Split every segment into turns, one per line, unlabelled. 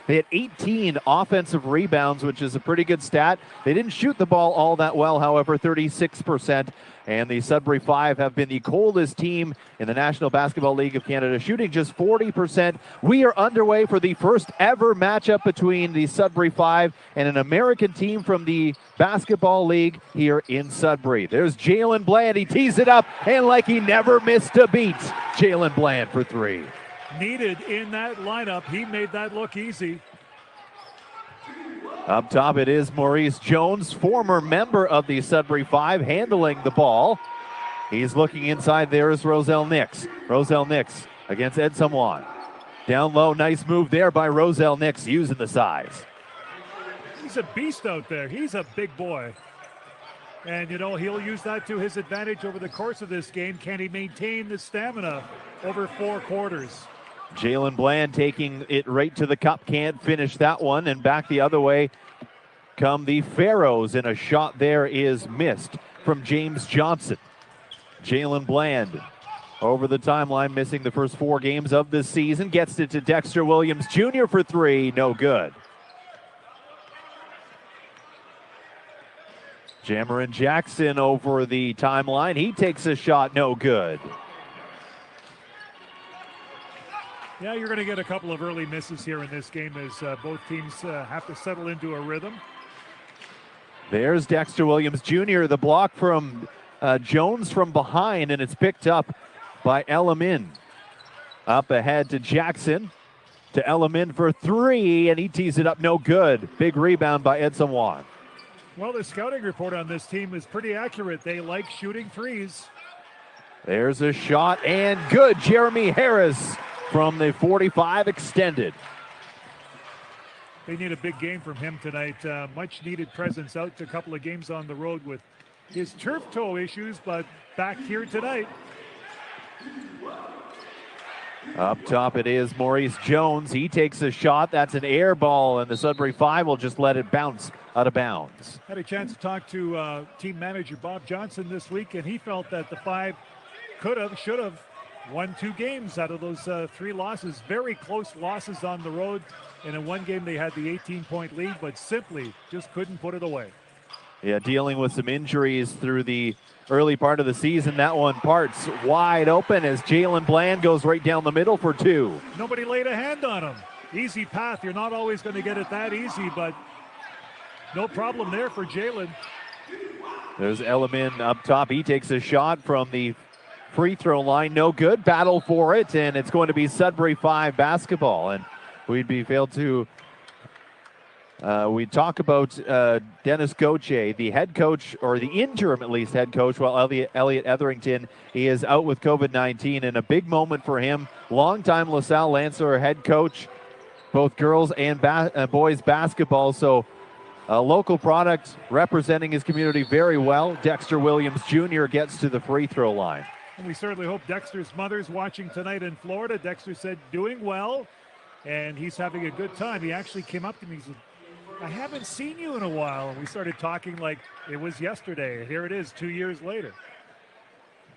They had 18 offensive rebounds, which is a pretty good stat. They didn't shoot the ball all that well, however, 36%. And the Sudbury Five have been the coldest team in the National Basketball League of Canada, shooting just 40%. We are underway for the first ever matchup between the Sudbury Five and an American team from the Basketball League here in Sudbury. There's Jalen Bland. He tees it up, and like he never missed a beat, Jalen Bland for three.
Needed in that lineup. He made that look easy.
Up top it is Maurice Jones, former member of the Sudbury Five, handling the ball. He's looking inside. There is Roselle Nix. Roselle Nix against Ed Samoan. Down low, nice move there by Roselle Nix, using the size.
He's a beast out there. He's a big boy. And, you know, he'll use that to his advantage over the course of this game. Can he maintain the stamina over 4 quarters?
Jalen Bland taking it right to the cup. Can't finish that one. And back the other way come the Pharaohs. And a shot there is missed from James Johnson. Jalen Bland over the timeline, missing the first 4 games of this season. Gets it to Dexter Williams Jr. for 3. No good. Jamarin Jackson over the timeline. He takes a shot. No good.
Yeah, you're going to get a couple of early misses here in this game as both teams have to settle into a rhythm.
There's Dexter Williams Jr., the block from Jones from behind, and it's picked up by Elamin. Up ahead to Jackson, to Elamin for 3, and he tees it up, no good. Big rebound by Ed Samoan.
Well, the scouting report on this team is pretty accurate. They like shooting threes.
There's a shot, and good. Jeremy Harris from the 45 extended.
They need a big game from him tonight. Much needed presence out to a couple of games on the road with his turf toe issues, but back here tonight.
Up top it is Maurice Jones. He takes a shot. That's an air ball, and the Sudbury Five will just let it bounce out of bounds.
Had a chance to talk to team manager Bob Johnson this week, and he felt that the Five should have won 2 games out of those 3 losses. Very close losses on the road. And in one game they had the 18-point lead, but simply just couldn't put it away.
Yeah, dealing with some injuries through the early part of the season. That one parts wide open as Jalen Bland goes right down the middle for 2.
Nobody laid a hand on him. Easy path. You're not always going to get it that easy, but no problem there for Jalen.
There's Elamin up top. He takes a shot from the free throw line. No good. Battle for it, and it's going to be Sudbury 5 basketball. And we'd be failed to we talk about Dennis Gauthier, the head coach, or the interim at least head coach, while Elliot Etherington, he is out with COVID-19, and a big moment for him. Longtime LaSalle Lancer head coach, both girls and boys basketball. So a local product representing his community very well. Dexter Williams Jr. gets to the free throw line.
And we certainly hope Dexter's mother's watching tonight in Florida. Dexter said doing well, and he's having a good time. He actually came up to me and said, I haven't seen you in a while. And we started talking like it was yesterday. Here it is 2 years later.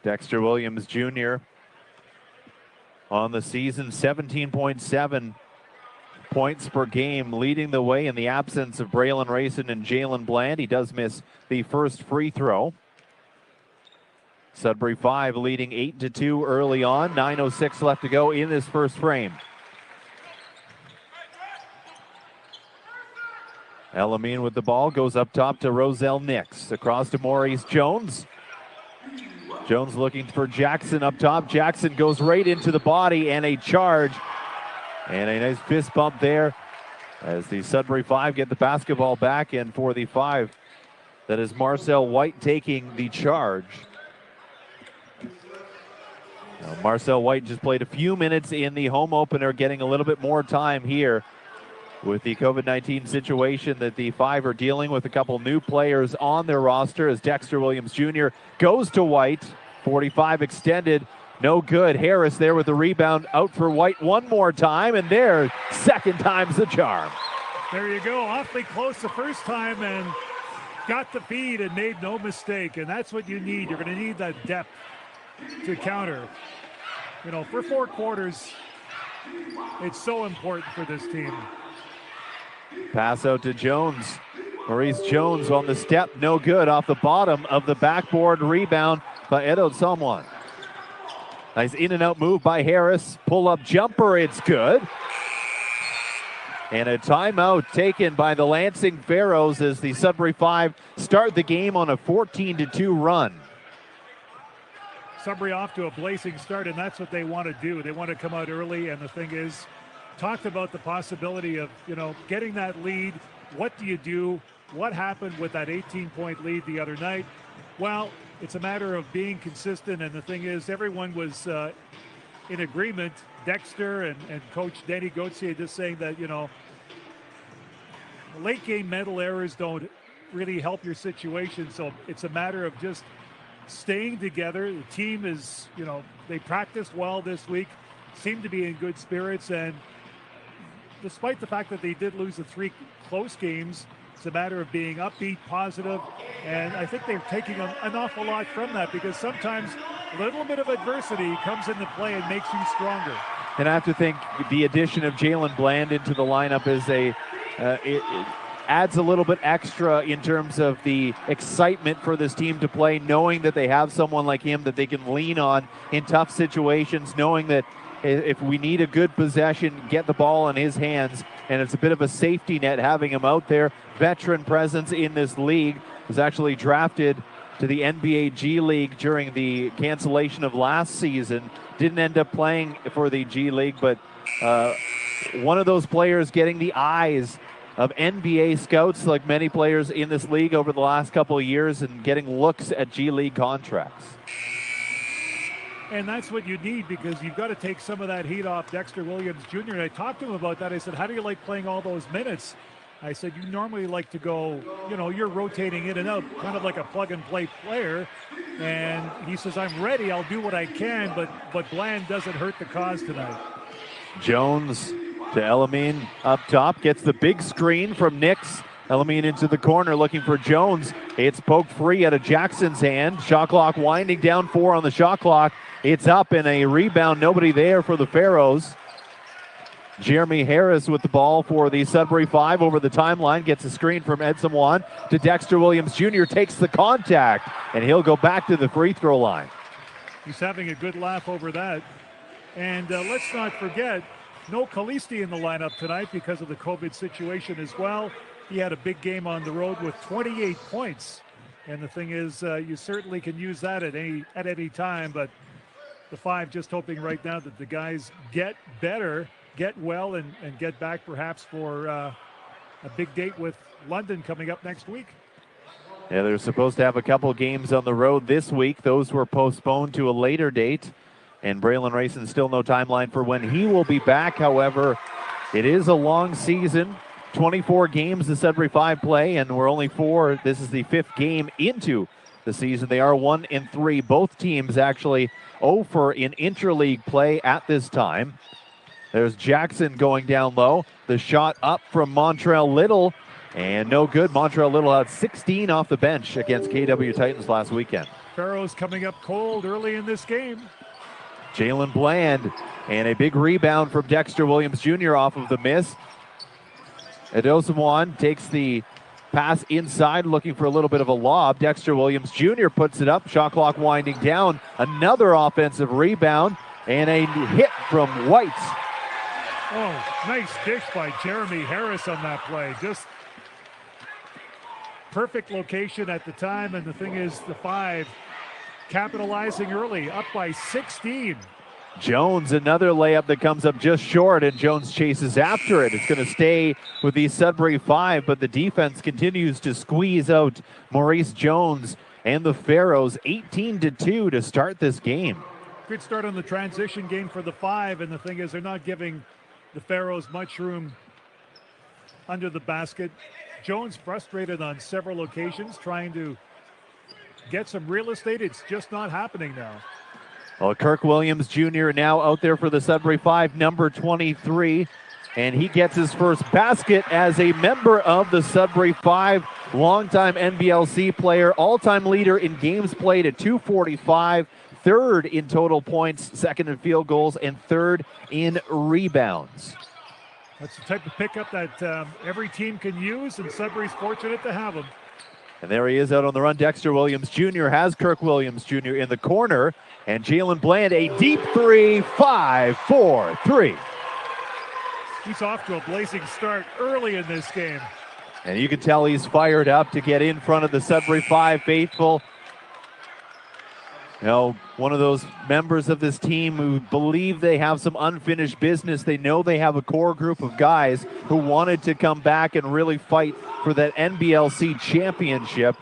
Dexter Williams Jr. on the season, 17.7 points per game, leading the way in the absence of Braylon Rayson and Jalen Bland. He does miss the first free throw. Sudbury 5 leading 8-2 early on. 9:06 left to go in this first frame. Elamin with the ball, goes up top to Roselle Nix. Across to Maurice Jones. Jones looking for Jackson up top. Jackson goes right into the body, and a charge. And a nice fist bump there as the Sudbury Five get the basketball back. And for the Five, that is Marcel White taking the charge. Now, Marcel White just played a few minutes in the home opener, getting a little bit more time here with the COVID-19 situation that the Five are dealing with. A couple new players on their roster as Dexter Williams Jr. goes to White. 45 extended, no good. Harris there with the rebound, out for White one more time, and there, second time's the charm.
There you go, awfully close the first time and got the feed and made no mistake, and that's what you need. You're going to need that depth to counter. You know, for 4 quarters, It's so important for this team.
Pass out to Jones. Maurice Jones on the step, no good, off the bottom of the backboard. Rebound by Edo Someone. Nice in and out move by Harris. Pull up jumper, it's good. And a timeout taken by the Lansing Pharaohs as the Sudbury 5 start the game on a 14-2 run.
Sudbury off to a blazing start, and that's what they want to do. They want to come out early, and the thing is, talked about the possibility of, getting that lead. What do you do? What happened with that 18-point lead the other night? Well, it's a matter of being consistent, and the thing is, everyone was in agreement. Dexter and Coach Danny Gauthier just saying that, late game mental errors don't really help your situation. So it's a matter of just staying together. The team is, they practiced well this week, seem to be in good spirits. And despite the fact that they did lose the 3 close games, it's a matter of being upbeat, positive. And I think they're taking an awful lot from that, because sometimes a little bit of adversity comes into play and makes you stronger.
And I have to think the addition of Jalen Bland into the lineup is it adds a little bit extra in terms of the excitement for this team to play, knowing that they have someone like him that they can lean on in tough situations, knowing that if we need a good possession, get the ball in his hands. And it's a bit of a safety net having him out there. Veteran presence in this league. Was actually drafted to the NBA G League during the cancellation of last season. Didn't end up playing for the G League, but one of those players getting the eyes of NBA scouts, like many players in this league over the last couple of years, and getting looks at G League contracts.
And that's what you need, because you've got to take some of that heat off Dexter Williams Jr. And I talked to him about that. I said, how do you like playing all those minutes? I said, you normally like to go, you're rotating in and out, kind of like a plug-and-play player. And he says, I'm ready. I'll do what I can, but Bland doesn't hurt the cause tonight.
Jones to Elamine up top. Gets the big screen from Nix. Elamine into the corner looking for Jones. It's poked free out of Jackson's hand. Shot clock winding down, 4 on the shot clock. It's up and a rebound. Nobody there for the Pharaohs. Jeremy Harris with the ball for the Sudbury 5 over the timeline. Gets a screen from Edson Juan to Dexter Williams Jr. Takes the contact, and he'll go back to the free throw line.
He's having a good laugh over that. And let's not forget, no Kalisti in the lineup tonight because of the COVID situation as well. He had a big game on the road with 28 points. And the thing is, you certainly can use that at any time. But the 5 just hoping right now that the guys get better, get well, and get back perhaps for a big date with London coming up next week.
Yeah, they're supposed to have a couple games on the road this week. Those were postponed to a later date. And Braylon Rayson, still no timeline for when he will be back. However, it is a long season. 24 games the Sudbury 5 play, and we're only 4. This is the 5th game into the season. They are 1-3. Both teams actually 0 in interleague play at this time. There's Jackson going down low. The shot up from Montreal Little, and no good. Montreal Little had 16 off the bench against KW Titans last weekend.
Pharaohs coming up cold early in this game.
Jalen Bland, and a big rebound from Dexter Williams Jr. off of the miss. Edosamwan takes the pass inside, looking for a little bit of a lob. Dexter Williams Jr. puts it up. Shot clock winding down. Another offensive rebound, and a hit from White.
Oh, nice dish by Jeremy Harris on that play. Just perfect location at the time, and the thing is, the 5 capitalizing early, up by 16.
Jones, another layup that comes up just short, and Jones chases after it. It's going to stay with the Sudbury 5, but the defense continues to squeeze out Maurice Jones and the Pharaohs. 18-2 to start this game.
Good start on the transition game for the 5, and the thing is, they're not giving the Pharaohs much room under the basket. Jones frustrated on several occasions, trying to get some real estate. It's just not happening now.
Well, Kirk Williams Jr. now out there for the Sudbury 5, number 23. And he gets his first basket as a member of the Sudbury 5, longtime NBLC player, all-time leader in games played at 245, third in total points, second in field goals, and third in rebounds.
That's the type of pickup that every team can use, and Sudbury's fortunate to have him.
And there he is out on the run. Dexter Williams Jr. has Kirk Williams Jr. in the corner. And Jalen Bland, a deep three, 5-4-3.
He's off to a blazing start early in this game.
And you can tell he's fired up to get in front of the Sudbury 5 faithful. You know, one of those members of this team who believe they have some unfinished business. They know they have a core group of guys who wanted to come back and really fight for that NBLC championship.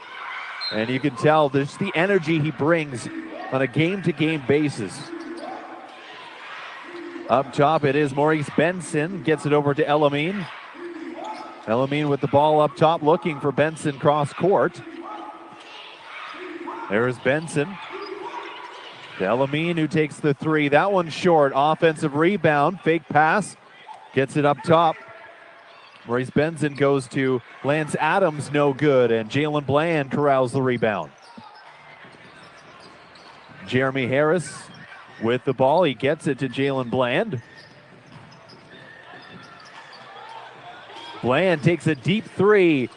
And you can tell there's the energy he brings on a game-to-game basis. Up top, it is Maurice Benson. Gets it over to Elamine. Elamine with the ball up top, looking for Benson cross court. There's Benson. To Elamine, who takes the three. That one's short. Offensive rebound. Fake pass. Gets it up top. Maurice Benson goes to Lance Adams, no good. And Jalen Bland corrals the rebound. Jeremy Harris with the ball. He gets it to Jalen Bland. Bland takes a deep three.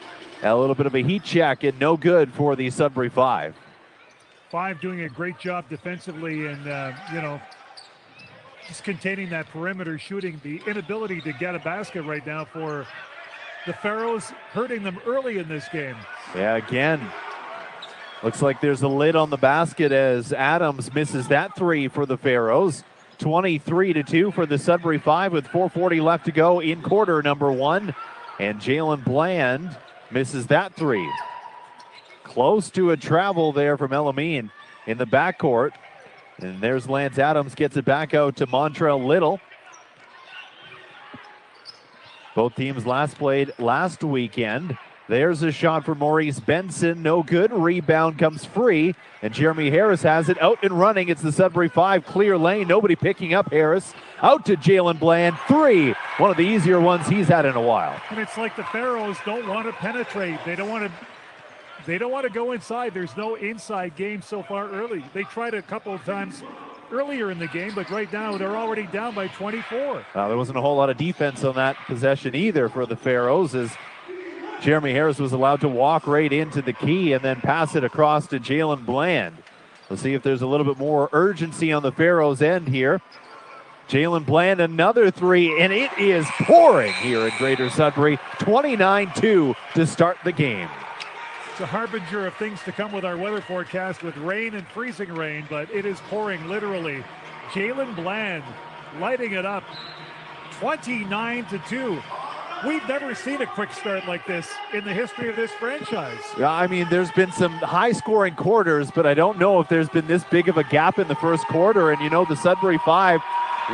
A little bit of a heat check and no good for the Sudbury 5.
5 doing a great job defensively and, just containing that perimeter shooting. The inability to get a basket right now for the Pharaohs, hurting them early in this game.
Yeah, again, looks like there's a lid on the basket as Adams misses that three for the Pharaohs. 23-2 for the Sudbury 5 with 4:40 left to go in quarter number 1. And Jalen Bland misses that three. Close to a travel there from Elamine in the backcourt. And there's Lance Adams, gets it back out to Montrell Little. Both teams last played last weekend. There's a shot for Maurice Benson, no good. Rebound comes free, and Jeremy Harris has it out and running. It's the Sudbury 5 clear lane. Nobody picking up Harris. Out to Jalen Bland, three. One of the easier ones he's had in a while.
And it's like the Pharaohs don't want to penetrate. They don't want to go inside. There's no inside game so far early. They tried a couple of times earlier in the game, but right now they're already down by 24.
There wasn't a whole lot of defense on that possession either for the Pharaohs, as Jeremy Harris was allowed to walk right into the key and then pass it across to Jalen Bland. We'll see if there's a little bit more urgency on the Pharaohs' end here. Jalen Bland, another three, and it is pouring here in Greater Sudbury. 29-2 to start the game.
It's a harbinger of things to come with our weather forecast with rain and freezing rain, but it is pouring literally. Jalen Bland lighting it up. 29-2. We've never seen a quick start like this in the history of this franchise.
Yeah, I mean, there's been some high-scoring quarters, but I don't know if there's been this big of a gap in the first quarter. And, you know, the Sudbury 5,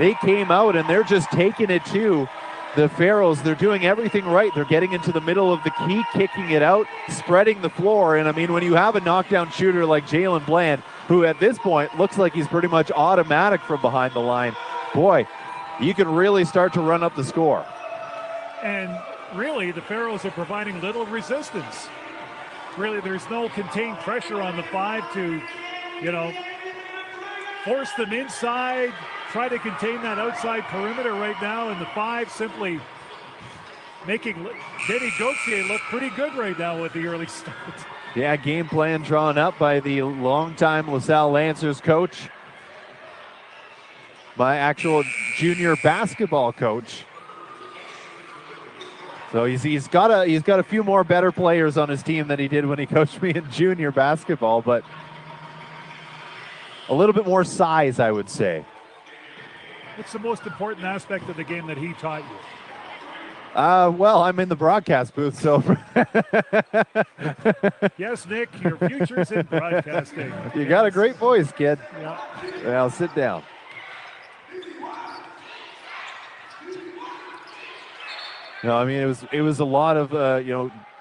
they came out and they're just taking it to the Pharaohs. They're doing everything right. They're getting into the middle of the key, kicking it out, spreading the floor. And, I mean, when you have a knockdown shooter like Jalen Bland, who at this point looks like he's pretty much automatic from behind the line, boy, you can really start to run up the score.
And really, the Pharaohs are providing little resistance. Really, there's no contained pressure on the 5 to, force them inside, try to contain that outside perimeter right now. And the 5 simply making Denny Gauthier look pretty good right now with the early start.
Yeah, game plan drawn up by the longtime LaSalle Lancers coach, my actual junior basketball coach. So he's got a few more better players on his team than he did when he coached me in junior basketball, but a little bit more size, I would say.
What's the most important aspect of the game that he taught you?
Well, I'm in the broadcast booth, so.
Yes, Nick, your future's in broadcasting.
You got a great voice, kid.
Yeah.
Well, sit down. No, I mean, it was a lot of,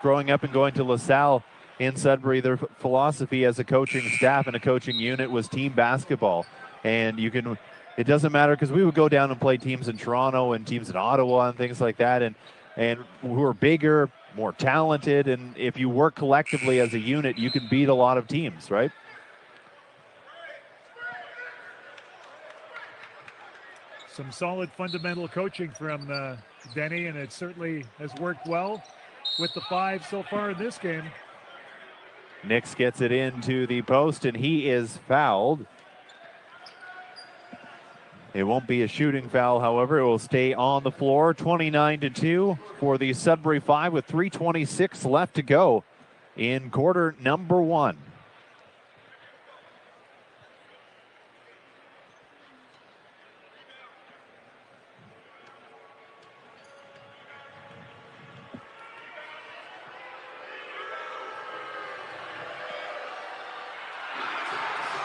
growing up and going to LaSalle in Sudbury, their philosophy as a coaching staff and a coaching unit was team basketball. And it doesn't matter, because we would go down and play teams in Toronto and teams in Ottawa and things like that, and who are bigger, more talented. And if you work collectively as a unit, you can beat a lot of teams, right?
Some solid fundamental coaching from Denny, and it certainly has worked well with the 5 so far in this game.
Nix gets it into the post, and he is fouled. It won't be a shooting foul, however. It will stay on the floor. 29-2 for the Sudbury 5 with 3:26 left to go in quarter number 1.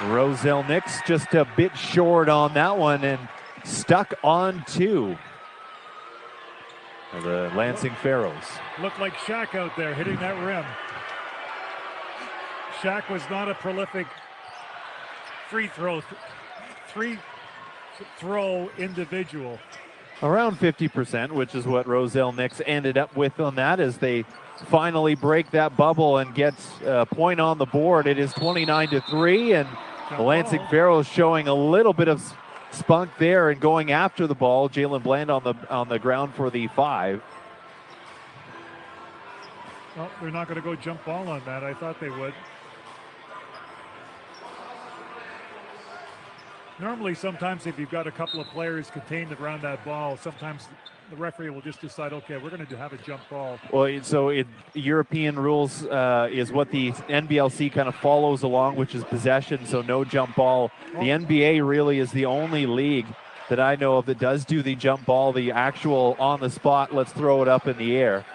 Roselle Nix just a bit short on that one and stuck on 2. The Lansing Pharaohs.
Looked like Shaq out there hitting that rim. Shaq was not a prolific free throw individual.
Around 50%, which is what Roselle Nix ended up with on that as they finally break that bubble and get a point on the board. It is 29-3, and the Lansing Pharaohs showing a little bit of spunk there and going after the ball. Jalen Bland on the ground for the 5.
Well, they're not going to go jump ball on that. I thought they would. Normally, sometimes if you've got a couple of players contained around that ball, sometimes the referee will just decide, okay, we're going to have a jump ball.
Well, so European rules is what the NBLC kind of follows along, which is possession, so no jump ball. The NBA really is the only league that I know of that does do the jump ball, the actual on the spot, let's throw it up in the air.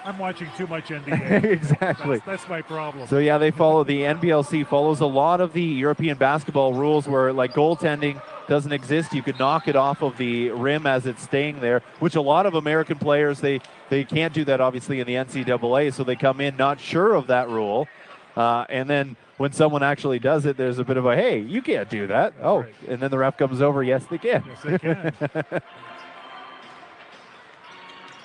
I'm watching too much NBA.
Exactly.
That's my problem.
So yeah, they follow, the NBLC follows a lot of the European basketball rules where like goaltending doesn't exist. You could knock it off of the rim as it's staying there, which a lot of American players, they can't do that obviously in the NCAA, so they come in not sure of that rule. And then when someone actually does it, there's a bit of a, hey, you can't do that. Oh, right. And then the ref comes over, yes, they can.
Yes, they can.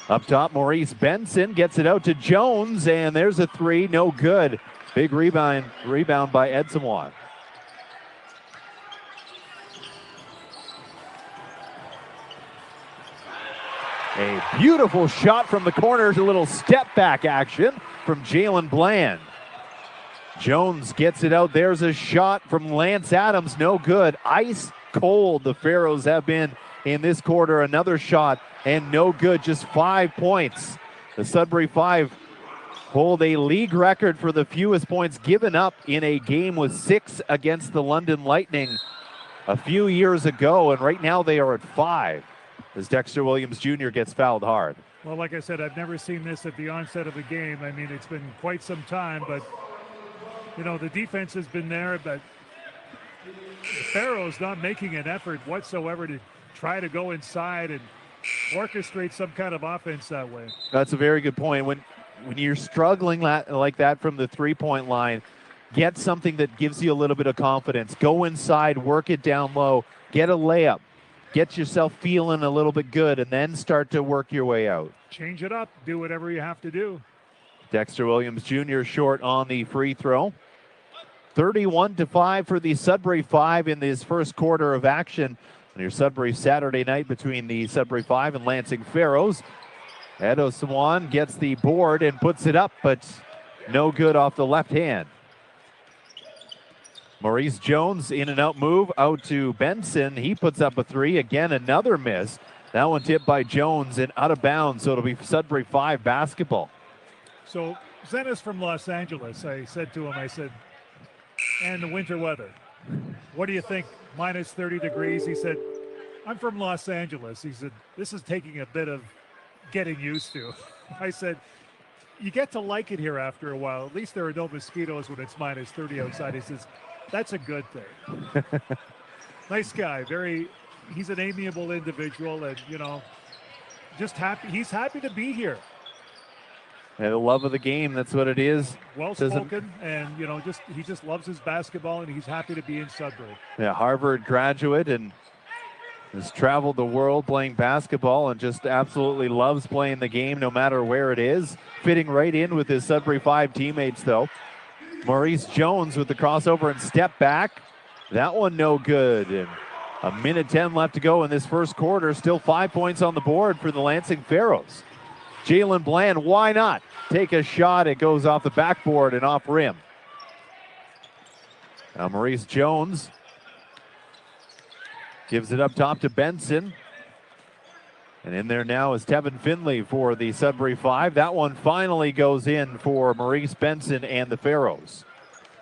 Up top, Maurice Benson gets it out to Jones, and there's a 3, no good. Big rebound by Ed Samoan. A beautiful shot from the corner, a little step back action from Jalen Bland. Jones gets it out, there's a shot from Lance Adams, no good. Ice cold the Pharaohs have been in this quarter. Another shot and no good, just 5 points. The Sudbury 5 hold a league record for the fewest points given up in a game with 6 against the London Lightning a few years ago, and right now they are at 5 as Dexter Williams Jr. gets fouled hard.
Well, like I said, I've never seen this at the onset of a game. I mean, it's been quite some time, but you know, the defense has been there, but the Pharaohs not making an effort whatsoever to try to go inside and orchestrate some kind of offense that way.
That's a very good point. When you're struggling like that from the three-point line, get something that gives you a little bit of confidence. Go inside, work it down low, get a layup, get yourself feeling a little bit good, and then start to work your way out.
Change it up. Do whatever you have to do.
Dexter Williams Jr. short on the free throw. 31-5 for the Sudbury 5 in this first quarter of action. Your Sudbury Saturday night between the Sudbury 5 and Lansing Pharaohs. Edo Swan gets the board and puts it up, but no good off the left hand. Maurice Jones in and out move out to Benson. He puts up a 3. Again, another miss. That one tipped by Jones and out of bounds, so it'll be Sudbury 5 basketball.
So Zen is from Los Angeles. I said to him, I said, and the winter weather. What do you think? Minus 30 degrees. He said, I'm from Los Angeles. He said, this is taking a bit of getting used to. I said, you get to like it here after a while. At least there are no mosquitoes when it's minus 30 outside. He says, that's a good thing. Nice guy. He's an amiable individual and, you know, just happy. He's happy to be here.
And the love of the game, that's what it is.
Well spoken, and you know, he just loves his basketball, and he's happy to be in Sudbury.
Yeah, Harvard graduate and has traveled the world playing basketball and just absolutely loves playing the game no matter where it is. Fitting right in with his Sudbury 5 teammates, though. Maurice Jones with the crossover and step back. That one no good. And A minute 10 left to go in this first quarter. Still 5 points on the board for the Lansing Pharaohs. Jalen Bland, why not? Take a shot. It goes off the backboard and off rim. Now Maurice Jones gives it up top to Benson. And in there now is Tevin Finley for the Sudbury Five. That one finally goes in for Maurice Benson and the Pharaohs.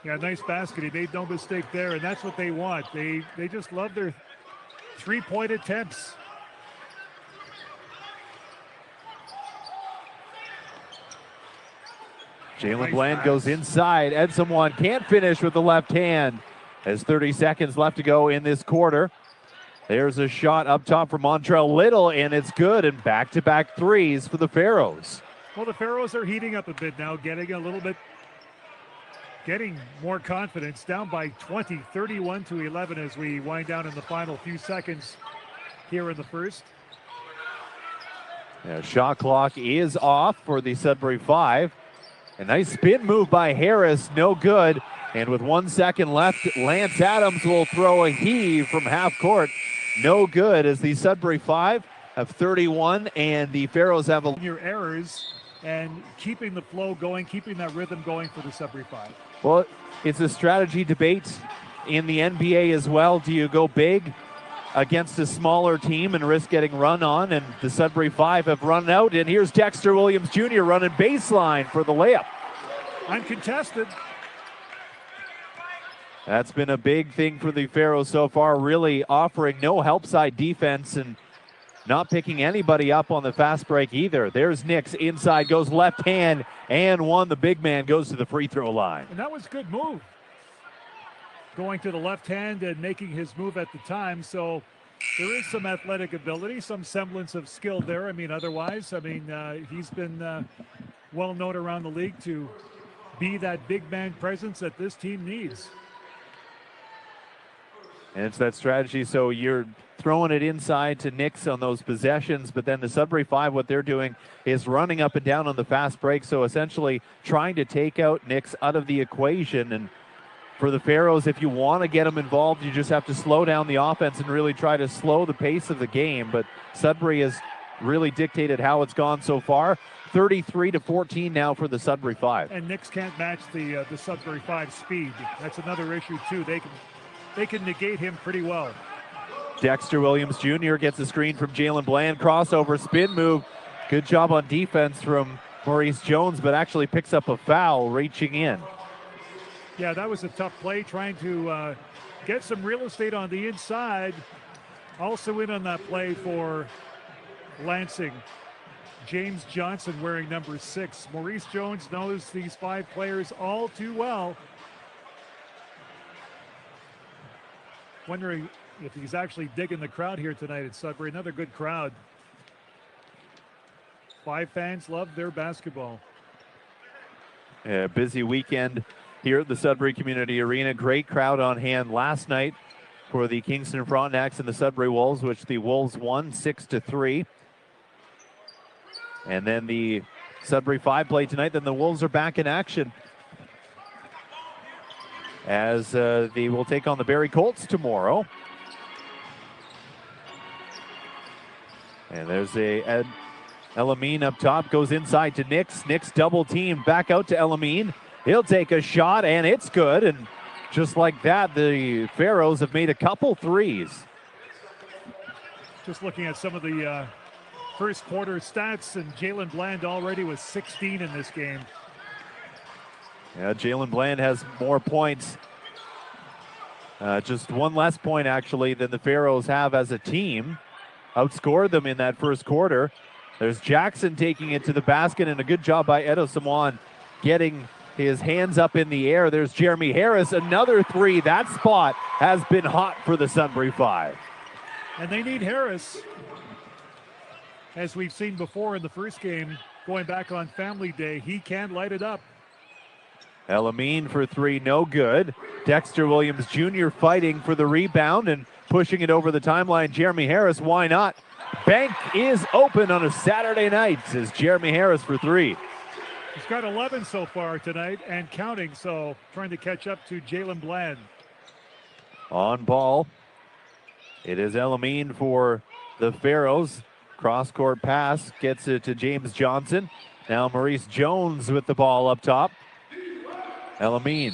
Yeah, nice basket. He made no mistake there, and that's what they want. They just love their three-point attempts.
Jalen Bland goes inside. Edson can't finish with the left hand. As 30 seconds left to go in this quarter. There's a shot up top for Montrell Little, and it's good. And back-to-back threes for the Pharaohs.
Well, the Pharaohs are heating up a bit now, getting more confidence. Down by 20, 31-11 as we wind down in the final few seconds here in the first.
Yeah, shot clock is off for the Sudbury Five. A nice spin move by Harris, no good. And with 1 second left, Lance Adams will throw a heave from half court. No good, as the Sudbury Five have 31 and the Pharaohs have
your errors and keeping the flow going, keeping that rhythm going for the Sudbury Five.
Well, it's a strategy debate in the NBA as well. Do you go big against a smaller team and risk getting run on? And the Sudbury Five have run out. And here's Dexter Williams Jr. running baseline for the layup.
Uncontested.
That's been a big thing for the Pharaohs so far, really offering no help side defense and not picking anybody up on the fast break either. There's Nix inside, goes left hand, and one. The big man goes to the free throw line.
And that was a good move. Going to the left hand and making his move at the time. So there is some athletic ability, some semblance of skill there. Otherwise, he's been well known around the league to be that big man presence that this team needs.
And it's that strategy, so you're throwing it inside to Nix on those possessions, but then the Sudbury Five, what they're doing is running up and down on the fast break, so essentially trying to take out Nix out of the equation. And for the Pharaohs, if you want to get them involved, you just have to slow down the offense and really try to slow the pace of the game. But Sudbury has really dictated how it's gone so far. 33-14 now for the Sudbury Five.
And Nix can't match the Sudbury Five speed. That's another issue too. They can negate him pretty well.
Dexter Williams Jr. gets a screen from Jalen Bland. Crossover spin move. Good job on defense from Maurice Jones, but actually picks up a foul reaching in.
Yeah, that was a tough play, trying to get some real estate on the inside. Also in on that play for Lansing, James Johnson wearing number 6. Maurice Jones knows these 5 players all too well. Wondering if he's actually digging the crowd here tonight at Sudbury. Another good crowd. 5 fans love their basketball.
Yeah, busy weekend here at the Sudbury Community Arena. Great crowd on hand last night for the Kingston Frontenacs and the Sudbury Wolves, which the Wolves won 6-3. And then the Sudbury Five play tonight. Then the Wolves are back in action as they will take on the Barrie Colts tomorrow. And there's Elamine up top, goes inside to Nix. Nix double team, back out to Elamine. He'll take a shot, and it's good. And just like that, the Pharaohs have made a couple threes.
Just looking at some of the first quarter stats, and Jalen Bland already was 16 in this game.
Yeah, Jalen Bland has more points. Just one less point, actually, than the Pharaohs have as a team. Outscored them in that first quarter. There's Jackson taking it to the basket, and a good job by Edo Samoan getting his hands up in the air. There's Jeremy Harris, another 3. That spot has been hot for the Sudbury Five.
And they need Harris. As we've seen before in the first game, going back on Family Day, he can light it up.
Elamine for 3, no good. Dexter Williams Jr. fighting for the rebound and pushing it over the timeline. Jeremy Harris, why not? Bank is open on a Saturday night, says Jeremy Harris for 3.
He's got 11 so far tonight and counting, so trying to catch up to Jalen Bland.
On ball It is Elamine for the Pharaohs. Cross-court pass gets it to James Johnson. Now Maurice Jones with the ball up top. Elamine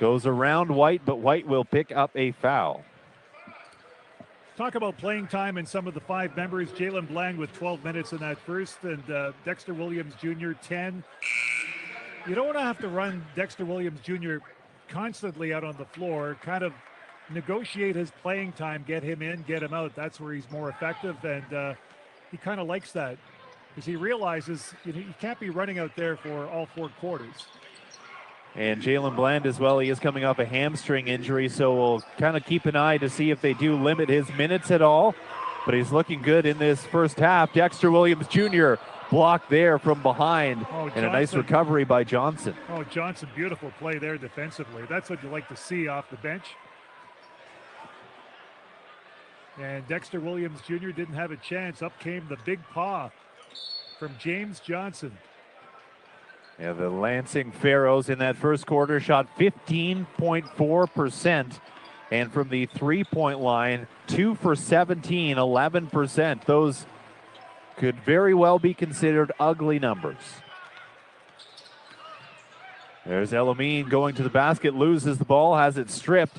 goes around White, but White will pick up a foul.
Talk about playing time in some of the 5 members. Jalen Bland with 12 minutes in that first, and Dexter Williams Jr. 10. You don't want to have to run Dexter Williams Jr. constantly out on the floor. Kind of negotiate his playing time, get him in, get him out. That's where he's more effective, and he kind of likes that because he realizes you can't be running out there for all 4 quarters.
And Jalen Bland as well, he is coming off a hamstring injury, so we'll kind of keep an eye to see if they do limit his minutes at all. But he's looking good in this first half. Dexter Williams Jr. blocked there from behind, and a nice recovery by Johnson.
Oh, Johnson, beautiful play there defensively. That's what you like to see off the bench. And Dexter Williams Jr. didn't have a chance. Up came the big paw from James Johnson.
Yeah, the Lansing Pharaohs in that first quarter shot 15.4%. And from the three-point line, 2 for 17, 11%. Those could very well be considered ugly numbers. There's Elamine going to the basket, loses the ball, has it stripped.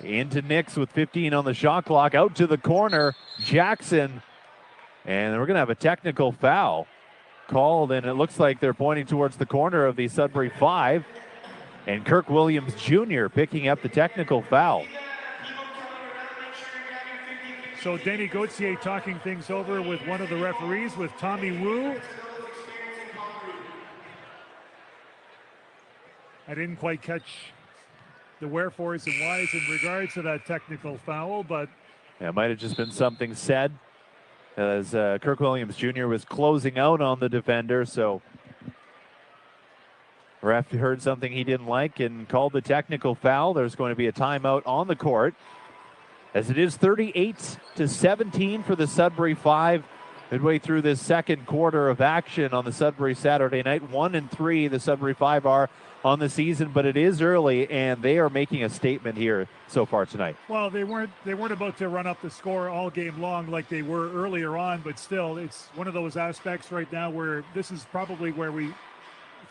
Into Nix with 15 on the shot clock, out to the corner, Jackson. And we're going to have a technical foul called, and it looks like they're pointing towards the corner of the Sudbury 5. And Kirk Williams Jr. picking up the technical foul.
So Danny Gauthier talking things over with one of the referees, with Tommy Wu. I didn't quite catch the wherefores and whys in regards to that technical foul, but
yeah, it might have just been something said as Kirk Williams Jr. was closing out on the defender, so ref heard something he didn't like and called the technical foul. There's going to be a timeout on the court, as it is 38-17 for the Sudbury 5. Midway through this second quarter of action on the Sudbury Saturday night. 1-3 the Sudbury 5 are on the season, but it is early, and they are making a statement here so far tonight.
Well, they weren't about to run up the score all game long like they were earlier on, but still, it's one of those aspects right now where this is probably where we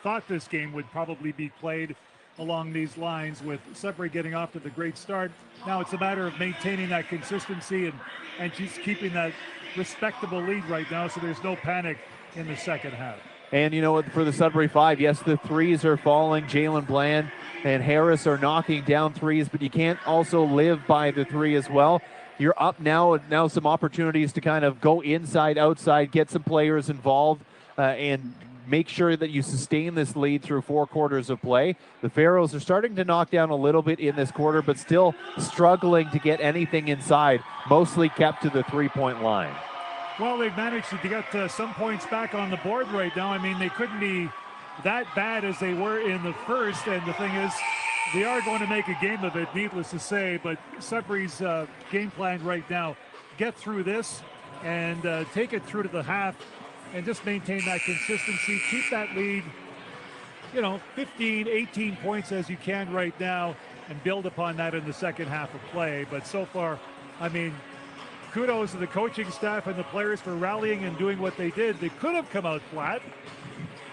thought this game would probably be played, along these lines, with Sudbury getting off to the great start. Now it's a matter of maintaining that consistency and just keeping that respectable lead right now, so there's no panic in the second half.
And you know what, for the Sudbury 5, yes, the threes are falling. Jalen Bland and Harris are knocking down threes, but you can't also live by the three as well. You're up now some opportunities to kind of go inside, outside, get some players involved, and make sure that you sustain this lead through 4 quarters of play. The Pharaohs are starting to knock down a little bit in this quarter, but still struggling to get anything inside, mostly kept to the three-point line.
Well, they've managed to get some points back on the board right now. I mean, they couldn't be that bad as they were in the first, and the thing is, they are going to make a game of it, needless to say, but Sudbury's game plan right now, get through this and take it through to the half and just maintain that consistency, keep that lead, 15, 18 points as you can right now, and build upon that in the second half of play. But so far, I mean, kudos to the coaching staff and the players for rallying and doing what they did. They could have come out flat.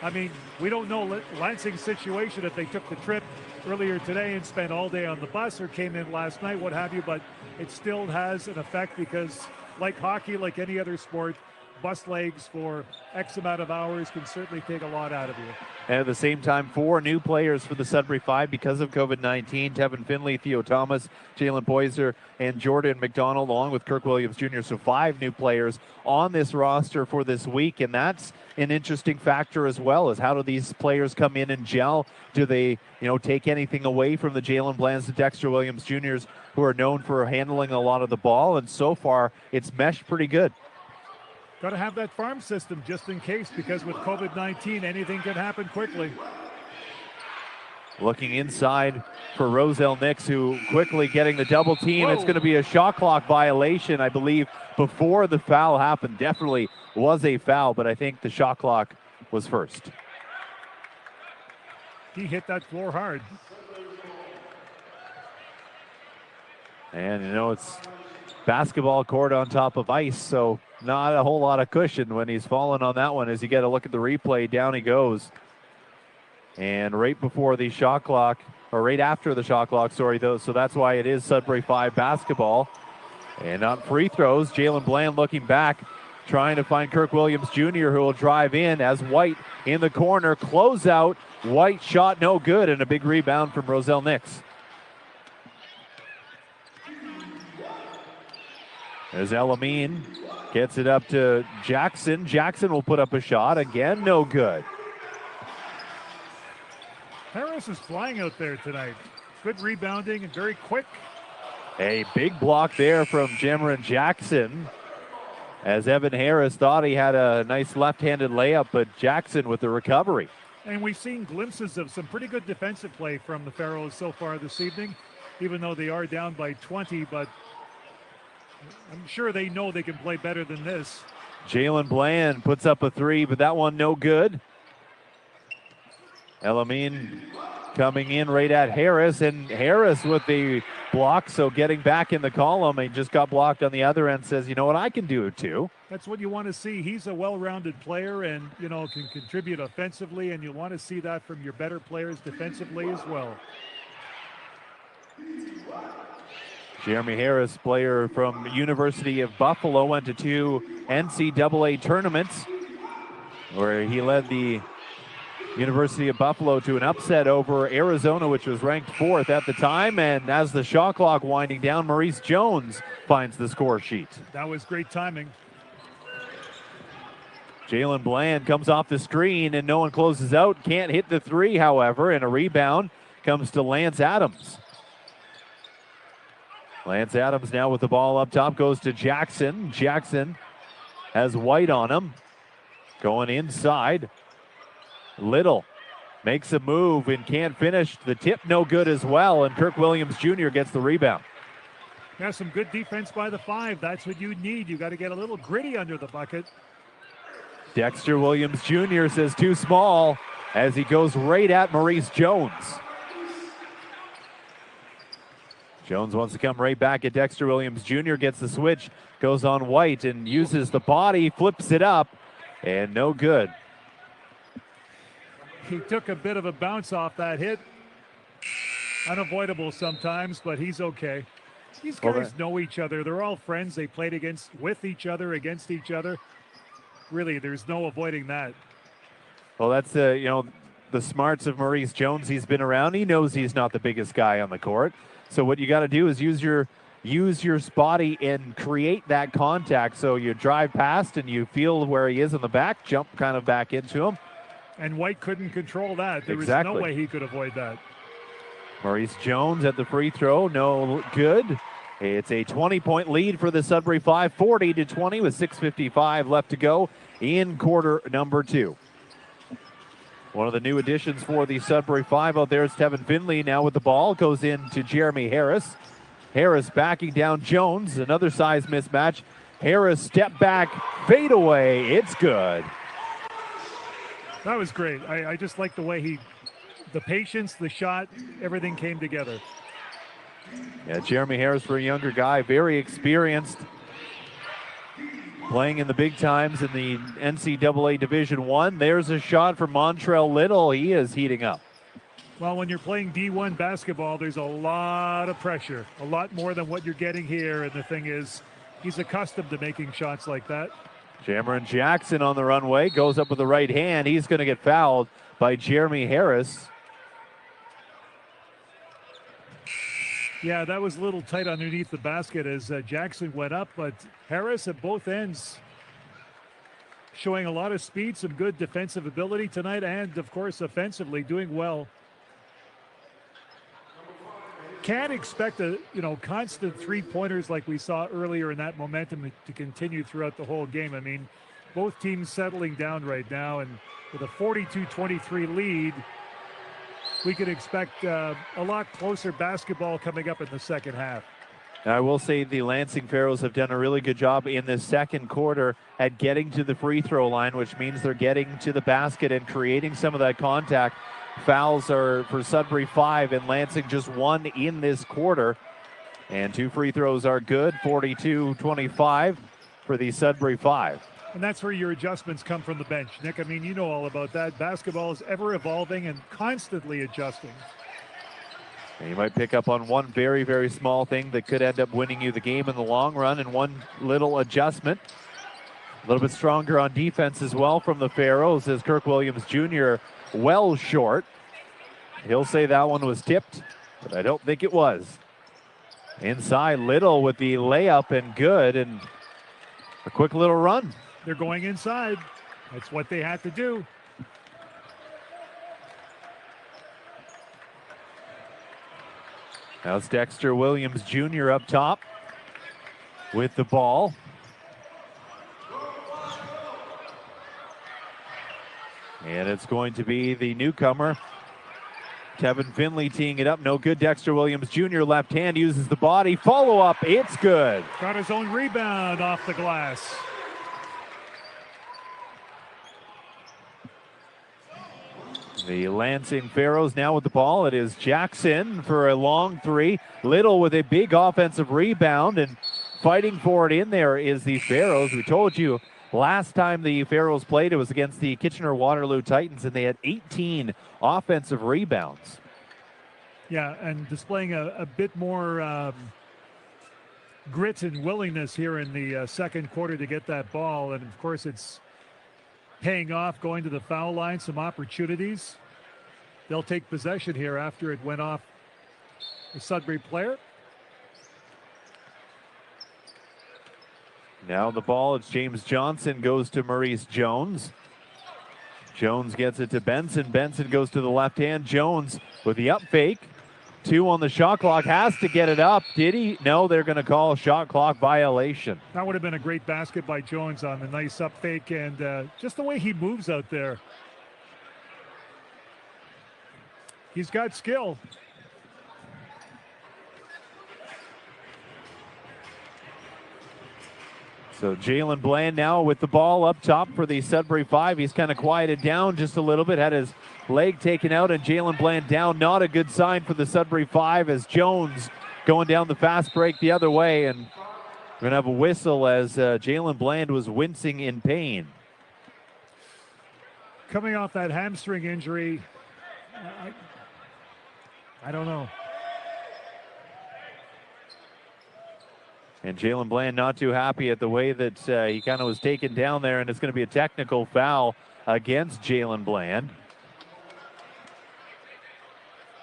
I mean, we don't know Lansing's situation if they took the trip earlier today and spent all day on the bus or came in last night, what have you, but it still has an effect because, like hockey, like any other sport, bus legs for X amount of hours can certainly take a lot out of you.
And at the same time, 4 new players for the Sudbury 5 because of COVID-19. Tevin Finley, Theo Thomas, Jalen Boyser, and Jordan McDonald, along with Kirk Williams Jr. So 5 new players on this roster for this week, and that's an interesting factor as well, is how do these players come in and gel? Do they, take anything away from the Jalen Blands, the Dexter Williams Jr.'s, who are known for handling a lot of the ball? And so far, it's meshed pretty good.
Got to have that farm system just in case, because with COVID-19, anything can happen quickly.
Looking inside for Roselle Nix, who quickly getting the double team. Whoa. It's going to be a shot clock violation, I believe, before the foul happened. Definitely was a foul, but I think the shot clock was first.
He hit that floor hard.
And, it's basketball court on top of ice, so not a whole lot of cushion when he's falling on that one. As you get a look at the replay, down he goes. And right before the shot clock, or right after the shot clock, sorry, though, so that's why it is Sudbury 5 basketball. And on free throws, Jalen Bland looking back, trying to find Kirk Williams Jr., who will drive in as White in the corner. Close out. White shot no good, and a big rebound from Roselle Nix. As Elamine gets it up to Jackson. Jackson will put up a shot. Again, no good.
Harris is flying out there tonight. Good rebounding and very quick.
A big block there from Jameron Jackson, as Evan Harris thought he had a nice left-handed layup, but Jackson with the recovery.
And we've seen glimpses of some pretty good defensive play from the Pharaohs so far this evening, even though they are down by 20, but I'm sure they know they can play better than this.
Jalen Bland puts up a three, but that one no good. Elamine coming in right at Harris, and Harris with the block, so getting back in the column. He just got blocked on the other end, says, you know what, I can do it too.
That's what you want to see. He's a well-rounded player and, you know, can contribute offensively, and you want to see that from your better players defensively as well.
Jeremy Harris, player from University of Buffalo, went to 2 NCAA tournaments where he led the University of Buffalo to an upset over Arizona, which was ranked 4th at the time. And as the shot clock winding down, Maurice Jones finds the score sheet.
That was great timing.
Jalen Bland comes off the screen and no one closes out. Can't hit the three, however, and a rebound comes to Lance Adams. Lance Adams now with the ball up top, goes to Jackson. Jackson has White on him. Going inside. Little makes a move and can't finish. The tip no good as well, and Kirk Williams Jr. gets the rebound.
Yeah, some good defense by the 5. That's what you need. You got to get a little gritty under the bucket.
Dexter Williams Jr. says too small as he goes right at Maurice Jones. Jones wants to come right back at Dexter Williams Jr. Gets the switch, goes on White and uses the body, flips it up, and no good.
He took a bit of a bounce off that hit. Unavoidable sometimes, but he's okay. These guys know each other. They're all friends. They played with each other, against each other. Really, there's no avoiding that.
Well, that's the smarts of Maurice Jones. He's been around. He knows he's not the biggest guy on the court. So what you got to do is use your body and create that contact. So you drive past and you feel where he is in the back, jump kind of back into him.
And White couldn't control that. There was no way he could avoid that.
Maurice Jones at the free throw, no good. It's a 20-point lead for the Sudbury 5, 40-20 with 6:55 left to go in quarter number 2. One of the new additions for the Sudbury 5 out there is Tevin Finley now with the ball. Goes in to Jeremy Harris. Harris backing down Jones. Another size mismatch. Harris step back, fade away. It's good.
That was great. I just like the way the patience, the shot, everything came together.
Yeah, Jeremy Harris, for a younger guy, very experienced. Playing in the big times in the NCAA Division I. There's a shot from Montrell Little. He is heating up.
Well, when you're playing D1 basketball, there's a lot of pressure, a lot more than what you're getting here. And the thing is, he's accustomed to making shots like that.
Cameron Jackson on the runway, goes up with the right hand. He's going to get fouled by Jeremy Harris.
Yeah, that was a little tight underneath the basket as Jackson went up, but Harris at both ends showing a lot of speed, some good defensive ability tonight, and of course offensively doing well. Can't expect constant three-pointers like we saw earlier in that momentum to continue throughout the whole game. I mean, both teams settling down right now, and with a 42-23 lead, we could expect a lot closer basketball coming up in the second half.
I will say the Lansing Pharaohs have done a really good job in this second quarter at getting to the free throw line, which means they're getting to the basket and creating some of that contact. Fouls are for Sudbury 5 and Lansing just 1 in this quarter. And 2 free throws are good, 42-25 for the Sudbury Five.
And that's where your adjustments come from the bench, Nick. I mean, you know all about that. Basketball is ever evolving and constantly adjusting.
And you might pick up on one very, very small thing that could end up winning you the game in the long run, and one little adjustment. A little bit stronger on defense as well from the Pharaohs as Kirk Williams Jr. well short. He'll say that one was tipped, but I don't think it was. Inside, Little with the layup and good, and a quick little run.
They're going inside. That's what they had to do.
Now it's Dexter Williams Jr. up top with the ball. And it's going to be the newcomer, Kevin Finley, teeing it up. No good. Dexter Williams Jr. left hand uses the body. Follow up. It's good.
Got his own rebound off the glass.
The Lansing Pharaohs now with the ball. It is Jackson for a long three. Little with a big offensive rebound, and fighting for it in there is the Pharaohs. We told you last time the Pharaohs played, it was against the Kitchener-Waterloo Titans, and they had 18 offensive rebounds.
Yeah, and displaying a bit more grit and willingness here in the second quarter to get that ball. And, of course, it's paying off, going to the foul line, some opportunities. They'll take possession here after it went off the Sudbury player.
Now the ball, it's James Johnson, goes to Maurice Jones. Jones gets it to Benson. Benson goes to the left hand. Jones with the up fake. 2 on the shot clock, has to get it up. Did he? No, they're going to call a shot clock violation.
That would have been a great basket by Jones on the nice up fake, and just the way he moves out there. He's got skill.
So Jalen Bland now with the ball up top for the Sudbury Five. He's kind of quieted down just a little bit, had his leg taken out, and Jalen Bland down. Not a good sign for the Sudbury Five as Jones going down the fast break the other way, and we're going to have a whistle as Jalen Bland was wincing in pain.
Coming off that hamstring injury, I don't know.
And Jalen Bland not too happy at the way that he kind of was taken down there, and it's going to be a technical foul against Jalen Bland.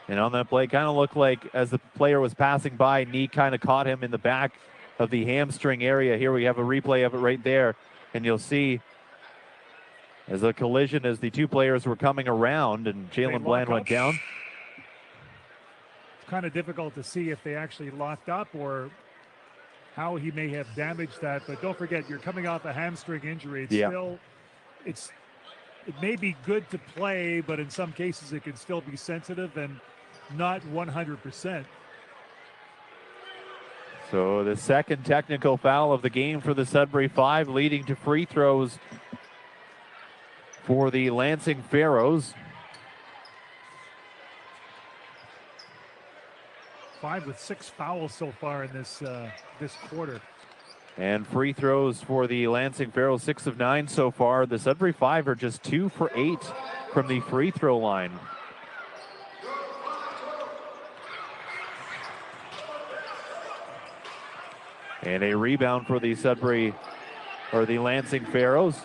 And on that play, kind of looked like as the player was passing by, knee kind of caught him in the back of the hamstring area. Here we have a replay of it right there, and you'll see as a collision as the two players were coming around, and Jalen Bland went down.
It's kind of difficult to see if they actually locked up or how he may have damaged that, but don't forget, you're coming off a hamstring injury. It may be good to play, but in some cases it can still be sensitive and not 100%.
So the second technical foul of the game for the Sudbury Five, leading to free throws for the Lansing Pharaohs.
5 with 6 fouls so far in this quarter.
And free throws for the Lansing Pharaohs, 6 of 9 so far. The Sudbury Five are just 2 for 8 from the free throw line. And a rebound for the the Lansing Pharaohs.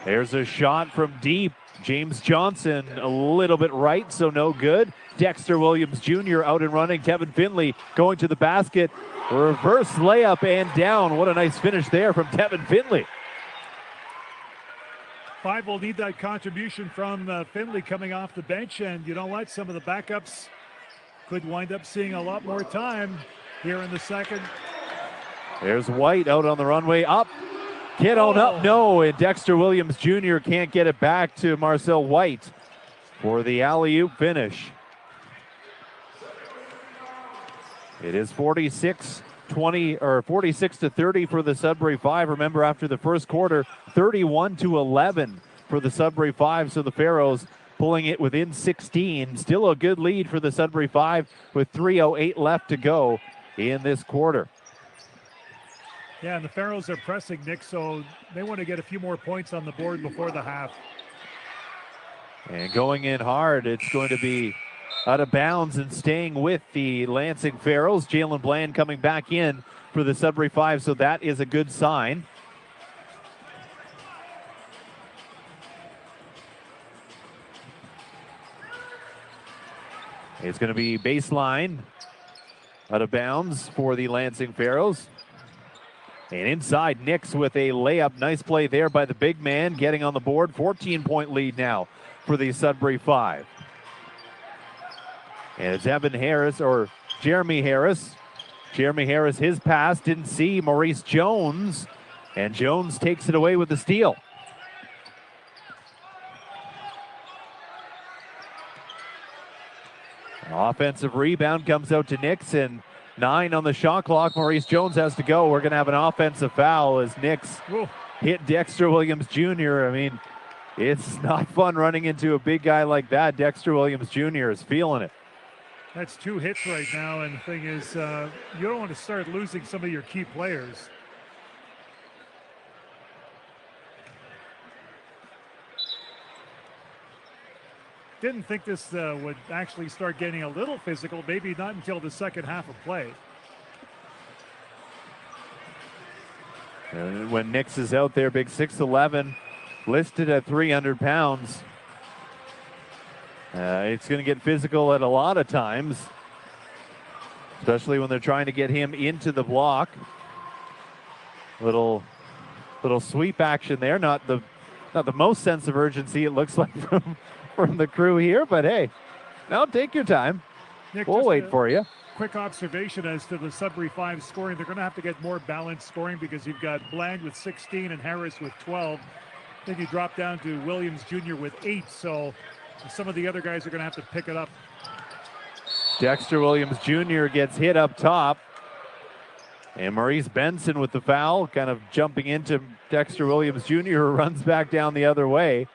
There's a shot from deep. James Johnson a little bit right, so no good. Dexter Williams Jr. out and running. Kevin Finley going to the basket. Reverse layup and down. What a nice finish there from Kevin Finley.
Five will need that contribution from Finley coming off the bench, and you know what? Some of the backups could wind up seeing a lot more time here in the second.
There's White out on the runway. Up. Get on up. No, and Dexter Williams Jr. can't get it back to Marcel White for the alley-oop finish. It is 46-20 or 46-30 for the Sudbury Five. Remember, after the first quarter, 31-11 for the Sudbury Five. So the Pharaohs pulling it within 16. Still a good lead for the Sudbury Five with 3:08 left to go in this quarter.
Yeah, and the Pharaohs are pressing, Nick, so they want to get a few more points on the board before the half.
And going in hard, it's going to be out of bounds and staying with the Lansing Pharaohs. Jalen Bland coming back in for the Sudbury Five, so that is a good sign. It's going to be baseline out of bounds for the Lansing Pharaohs. And inside, Nix with a layup. Nice play there by the big man, getting on the board. 14-point lead now for the Sudbury Five. And it's Jeremy Harris. Jeremy Harris, his pass, didn't see Maurice Jones. And Jones takes it away with the steal. An offensive rebound comes out to Nix, and 9 on the shot clock. Maurice Jones has to go. We're going to have an offensive foul as Nix hit Dexter Williams Jr. I mean, it's not fun running into a big guy like that. Dexter Williams Jr. is feeling it.
That's 2 hits right now, and the thing is, you don't want to start losing some of your key players. Didn't think this would actually start getting a little physical, maybe not until the second half of play.
And when Nix is out there, big 6'11", listed at 300 pounds. It's going to get physical at a lot of times, especially when they're trying to get him into the block. Little sweep action there, not the most sense of urgency it looks like from the crew here, but hey, now take your time.
Nick,
we'll wait for you.
Quick observation as to the Sudbury Five scoring. They're going to have to get more balanced scoring because you've got Bland with 16 and Harris with 12. Then you drop down to Williams Jr. with 8, so some of the other guys are going to have to pick it up.
Dexter Williams Jr. gets hit up top. And Maurice Benson with the foul, kind of jumping into Dexter Williams Jr., who runs back down the other way.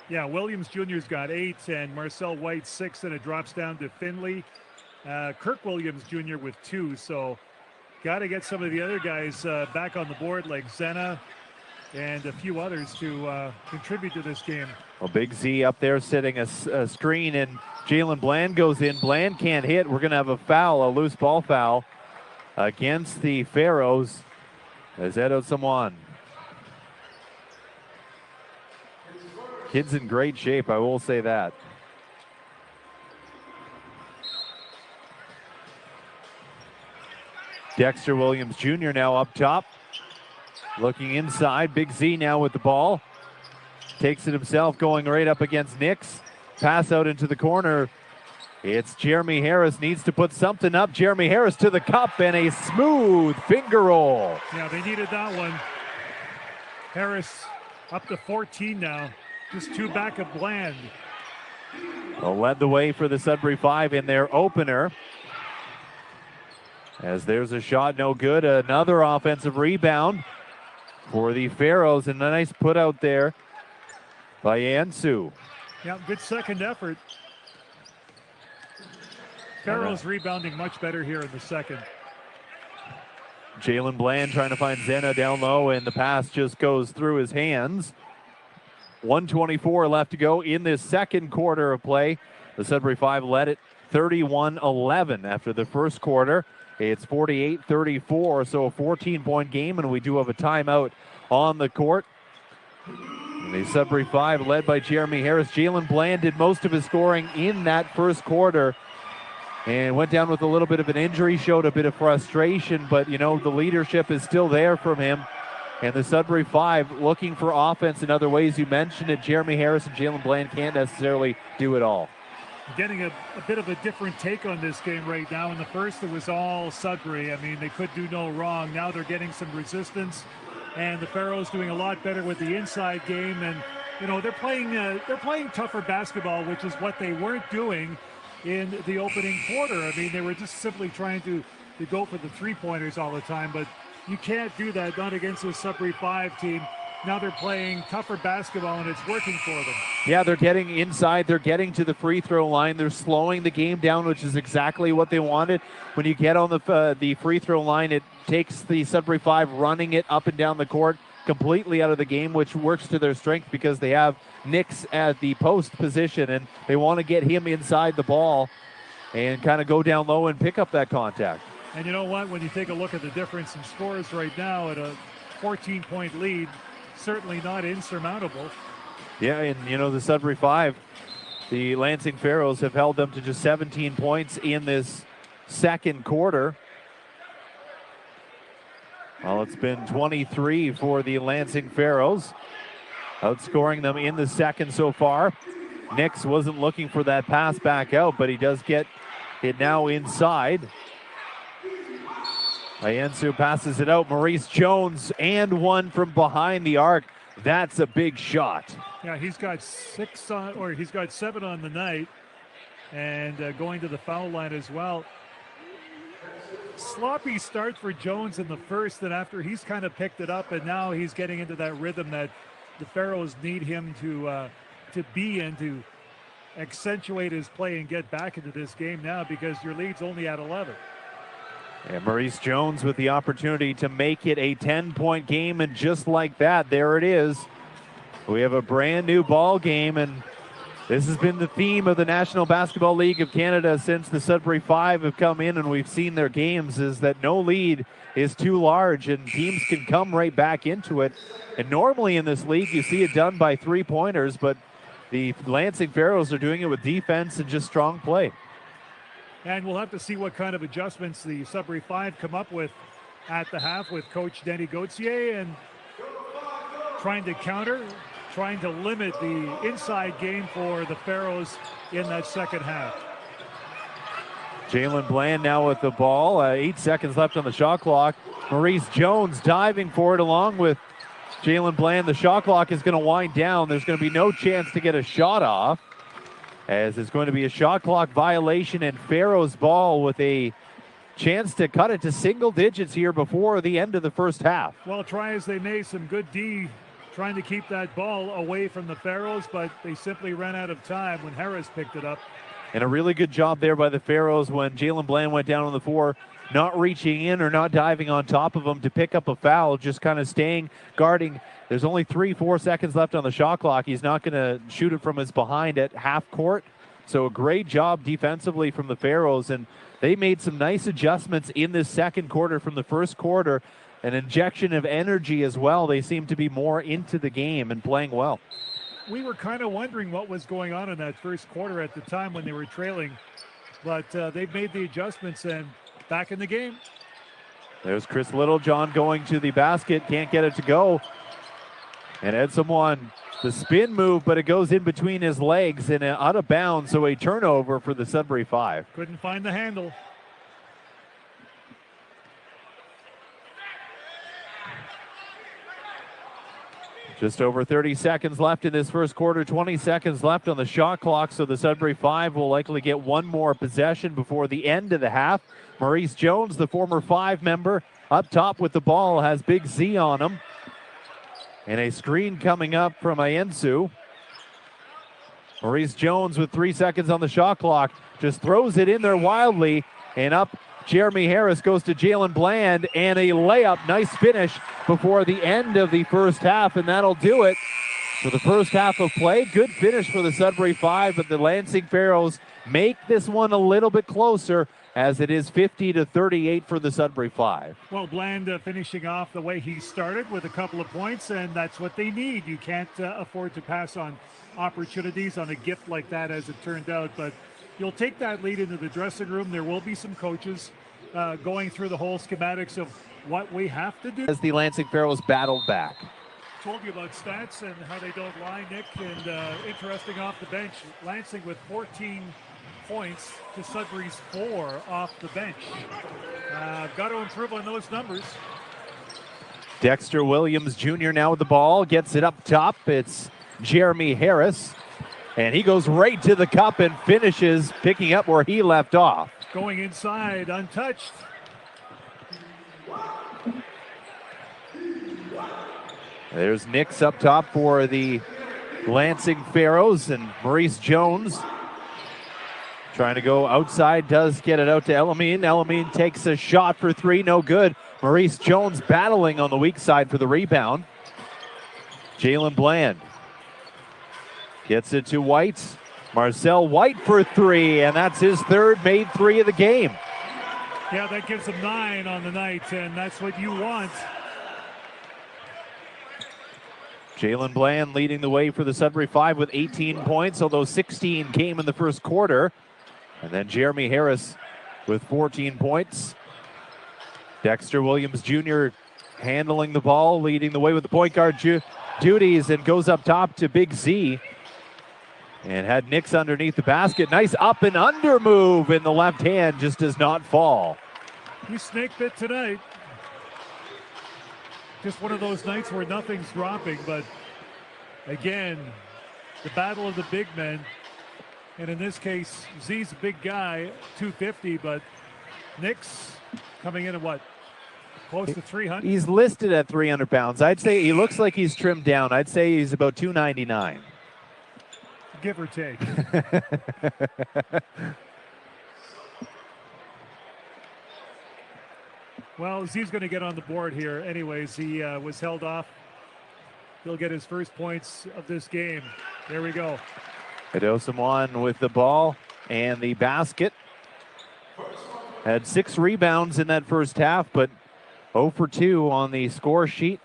Yeah, Williams Jr.'s got 8 and Marcel White 6, and it drops down to Finley. Kirk Williams Jr. with 2, so got to get some of the other guys back on the board like Zena and a few others to contribute to this game.
Well, Big Z up there setting a screen, and Jalen Bland goes in. Bland can't hit. We're going to have a foul, a loose ball foul against the Pharaohs. Edo Samoan. Kid's in great shape, I will say that. Dexter Williams Jr. now up top. Looking inside. Big Z now with the ball. Takes it himself, going right up against Nix. Pass out into the corner. It's Jeremy Harris, needs to put something up. Jeremy Harris to the cup, and a smooth finger roll.
Yeah, they needed that one. Harris up to 14 now. Just 2 back of Bland.
Well, led the way for the Sudbury Five in their opener. As there's a shot, no good. Another offensive rebound for the Pharaohs, and a nice put out there by Ansu.
Yeah, good second effort. Pharaohs rebounding much better here in the second.
Jalen Bland trying to find Zena down low, and the pass just goes through his hands. 1:24 left to go in this second quarter of play. The Sudbury Five led it 31-11 after the first quarter. It's 48-34, so a 14-point game, and we do have a timeout on the court. The Sudbury Five led by Jeremy Harris. Jalen Bland did most of his scoring in that first quarter and went down with a little bit of an injury, showed a bit of frustration, but, you know, the leadership is still there from him. And the Sudbury Five looking for offense in other ways. You mentioned it, Jeremy Harris and Jalen Bland can't necessarily do it all.
Getting a bit of a different take on this game right now. In the first, it was all Sudbury. I mean, they could do no wrong. Now they're getting some resistance, and the Pharaohs doing a lot better with the inside game. And, you know, they're playing tougher basketball, which is what they weren't doing in the opening quarter. I mean, they were just simply trying to go for the three-pointers all the time, but you can't do that, not against this Sudbury Five team now they're playing tougher basketball, and it's working for them.
Yeah, they're getting inside. They're getting to the free throw line. They're slowing the game down, which is exactly what they wanted. When you get on the free throw line, it takes the Sudbury Five running it up and down the court completely out of the game, which works to their strength because they have Nix at the post position, and they want to get him inside the ball and kind of go down low and pick up that contact.
And you know what? When you take a look at the difference in scores right now at a 14-point lead, certainly not insurmountable.
Yeah, and you know, the Sudbury Five, the Lansing Pharaohs have held them to just 17 points in this second quarter. Well, it's been 23 for the Lansing Pharaohs, outscoring them in the second so far. Nix wasn't looking for that pass back out, but he does get it now inside. Ayensu passes it out. Maurice Jones and one from behind the arc. That's a big shot.
Yeah, he's got 7 on the night, and going to the foul line as well. Sloppy start for Jones in the first, and after he's kind of picked it up, and now he's getting into that rhythm that the Pharaohs need him to be in to accentuate his play and get back into this game now, because your lead's only at 11.
And Maurice Jones with the opportunity to make it a 10-point game, and just like that, there it is. We have a brand new ball game, and this has been the theme of the National Basketball League of Canada since the Sudbury Five have come in and we've seen their games, is that no lead is too large and teams can come right back into it. And normally in this league, you see it done by three-pointers, but the Lansing Pharaohs are doing it with defense and just strong play.
And we'll have to see what kind of adjustments the Sudbury Five come up with at the half with Coach Denny Gauthier, and trying to counter, trying to limit the inside game for the Pharaohs in that second half.
Jalen Bland now with the ball. 8 seconds left on the shot clock. Maurice Jones diving for it along with Jalen Bland. The shot clock is going to wind down. There's going to be no chance to get a shot off, as it's going to be a shot clock violation and Pharaohs ball with a chance to cut it to single digits here before the end of the first half.
Well, try as they may, some good D trying to keep that ball away from the Pharaohs, but they simply ran out of time when Harris picked it up.
And a really good job there by the Pharaohs when Jalen Bland went down on the floor, not reaching in or not diving on top of him to pick up a foul, just kind of staying, guarding. There's only 3-4 seconds left on the shot clock. He's not going to shoot it from his behind at half court. So a great job defensively from the Pharaohs, and they made some nice adjustments in this second quarter from the first quarter. An injection of energy as well. They seem to be more into the game and playing well.
We were kind of wondering what was going on in that first quarter at the time when they were trailing, but they've made the adjustments and back in the game.
There's Chris Littlejohn going to the basket, can't get it to go. And Edson won the spin move, but it goes in between his legs and out of bounds, so a turnover for the Sudbury Five.
Couldn't find the handle.
Just over 30 seconds left in this first quarter, 20 seconds left on the shot clock, so the Sudbury Five will likely get one more possession before the end of the half. Maurice Jones, the former Five member, up top with the ball, has Big Z on him. And a screen coming up from Ayensu. Maurice Jones with 3 seconds on the shot clock just throws it in there wildly, and up Jeremy Harris goes to Jalen Bland, and a layup. Nice finish before the end of the first half, and that'll do it for the first half of play. Good finish for the Sudbury Five, but the Lansing Pharaohs make this one a little bit closer, as it is 50-38 for the Sudbury Five.
Well, Bland finishing off the way he started with a couple of points, and that's what they need. You can't afford to pass on opportunities on a gift like that, as it turned out, but you'll take that lead into the dressing room. There will be some coaches going through the whole schematics of what we have to do.
As the Lansing Pharaohs battled back.
Told you about stats and how they don't lie, Nick, and interesting off the bench. Lansing with 14 points to Sudbury's 4 off the bench. Got to improve on those numbers.
Dexter Williams Jr. now with the ball, gets it up top. It's Jeremy Harris, and he goes right to the cup and finishes, picking up where he left off.
Going inside, untouched.
There's Nix up top for the Lansing Pharaohs, and Maurice Jones trying to go outside, does get it out to Elamine. Elamine takes a shot for three, no good. Maurice Jones battling on the weak side for the rebound. Jalen Bland gets it to White. Marcel White for three, and that's his third made three of the game.
Yeah, that gives him 9 on the night, and that's what you want.
Jalen Bland leading the way for the Sudbury Five with 18 points, although 16 came in the first quarter. And then Jeremy Harris with 14 points. Dexter Williams Jr. handling the ball, leading the way with the point guard duties, and goes up top to Big Z. And had Nix underneath the basket. Nice up and under move in the left hand, just does not fall.
He snake bit tonight. Just one of those nights where nothing's dropping, but again, the battle of the big men. And in this case, Z's a big guy, 250, but Nix coming in at what? Close to 300?
He's listed at 300 pounds. I'd say he looks like he's trimmed down. I'd say he's about 299.
Give or take. Well, Z's going to get on the board here. Anyways, he was held off. He'll get his first points of this game. There we go.
Adosamwan with the ball and the basket. Had 6 rebounds in that first half, but 0 for 2 on the score sheet.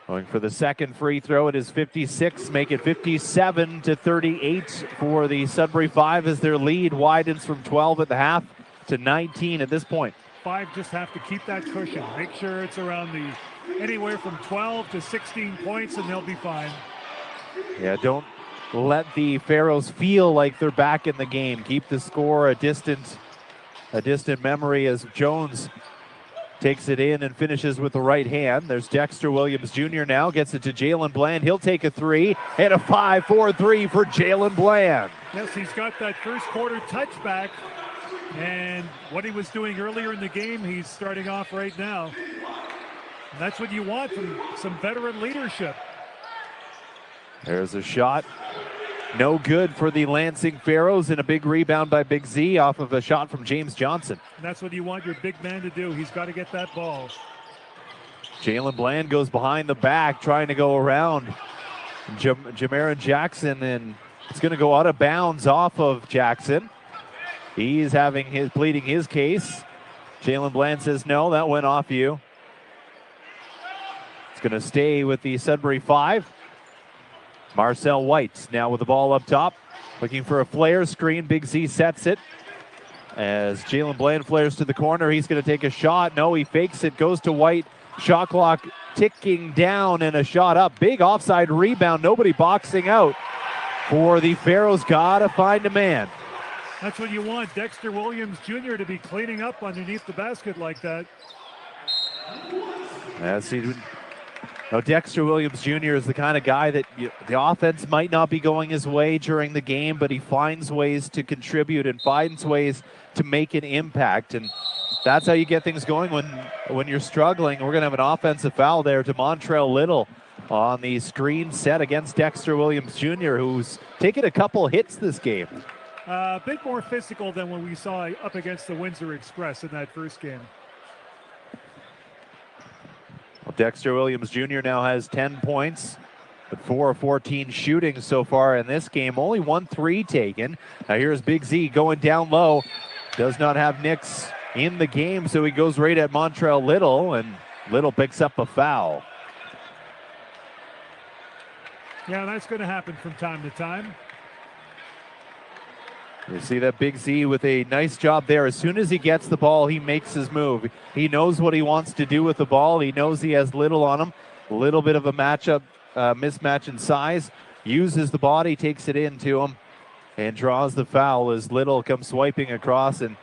Going for the second free throw, it is 56, make it 57-38 for the Sudbury Five as their lead widens from 12 at the half to 19 at this point.
Five just have to keep that cushion. Make sure it's around the anywhere from 12 to 16 points and they'll be fine.
Yeah, don't let the Pharaohs feel like they're back in the game. Keep the score a distant memory as Jones takes it in and finishes with the right hand. There's Dexter Williams Jr. now, gets it to Jalen Bland. He'll take a three, and a 5-4-3 for Jalen Bland.
Yes, he's got that first quarter touchback, and what he was doing earlier in the game, he's starting off right now. And that's what you want from some veteran leadership.
There's a shot. No good for the Lansing Pharaohs, and a big rebound by Big Z off of a shot from James Johnson.
And that's what you want your big man to do. He's got to get that ball.
Jalen Bland goes behind the back, trying to go around Jamaron Jackson, and it's going to go out of bounds off of Jackson. He's pleading his case. Jalen Bland says, no, that went off you. It's going to stay with the Sudbury Five. Marcel White now with the ball up top, looking for a flare screen. Big Z sets it as Jalen Bland flares to the corner. He's going to take a shot. No, he fakes it, goes to White. Shot clock ticking down and a shot up. Big offside rebound. Nobody boxing out for the Pharaohs. Gotta find a man.
That's what you want. Dexter Williams Jr. to be cleaning up underneath the basket like that.
Dexter Williams Jr. is the kind of guy that the offense might not be going his way during the game, but he finds ways to contribute and finds ways to make an impact. And that's how you get things going when you're struggling. We're going to have an offensive foul there to Montrell Little on the screen set against Dexter Williams Jr., who's taken a couple hits this game.
A bit more physical than what we saw up against the Windsor Express in that first game.
Well, Dexter Williams Jr. now has 10 points, but 4 of 14 shooting so far in this game. Only 1 3 taken. Now here's Big Z going down low. Does not have Nix in the game, so he goes right at Montrell Little, and Little picks up a foul.
Yeah, that's going to happen from time to time.
You see that Big Z with a nice job there. As soon as he gets the ball, he makes his move. He knows what he wants to do with the ball. He knows he has Little on him. A little bit of a mismatch in size. Uses the body, takes it into him, and draws the foul as Little comes swiping across. And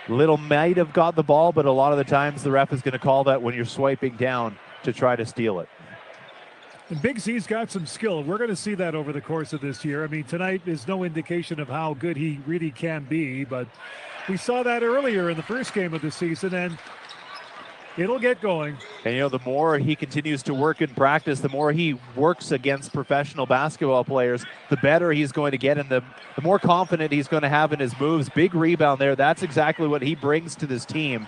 Little might have got the ball, but a lot of the times the ref is going to call that when you're swiping down to try to steal it.
And Big Z's got some skill. We're going to see that over the course of this year. I mean, tonight is no indication of how good he really can be, but we saw that earlier in the first game of the season. And It'll get going.
And, the more he continues to work in practice, the more he works against professional basketball players, the better he's going to get and the more confident he's going to have in his moves. Big rebound there. That's exactly what he brings to this team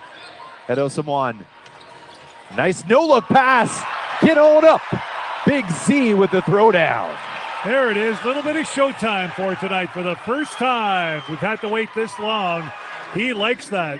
at Osamoan. Nice no-look pass. Get on up. Big Z with the throwdown.
There it is. A little bit of showtime for tonight for the first time. We've had to wait this long. He likes that.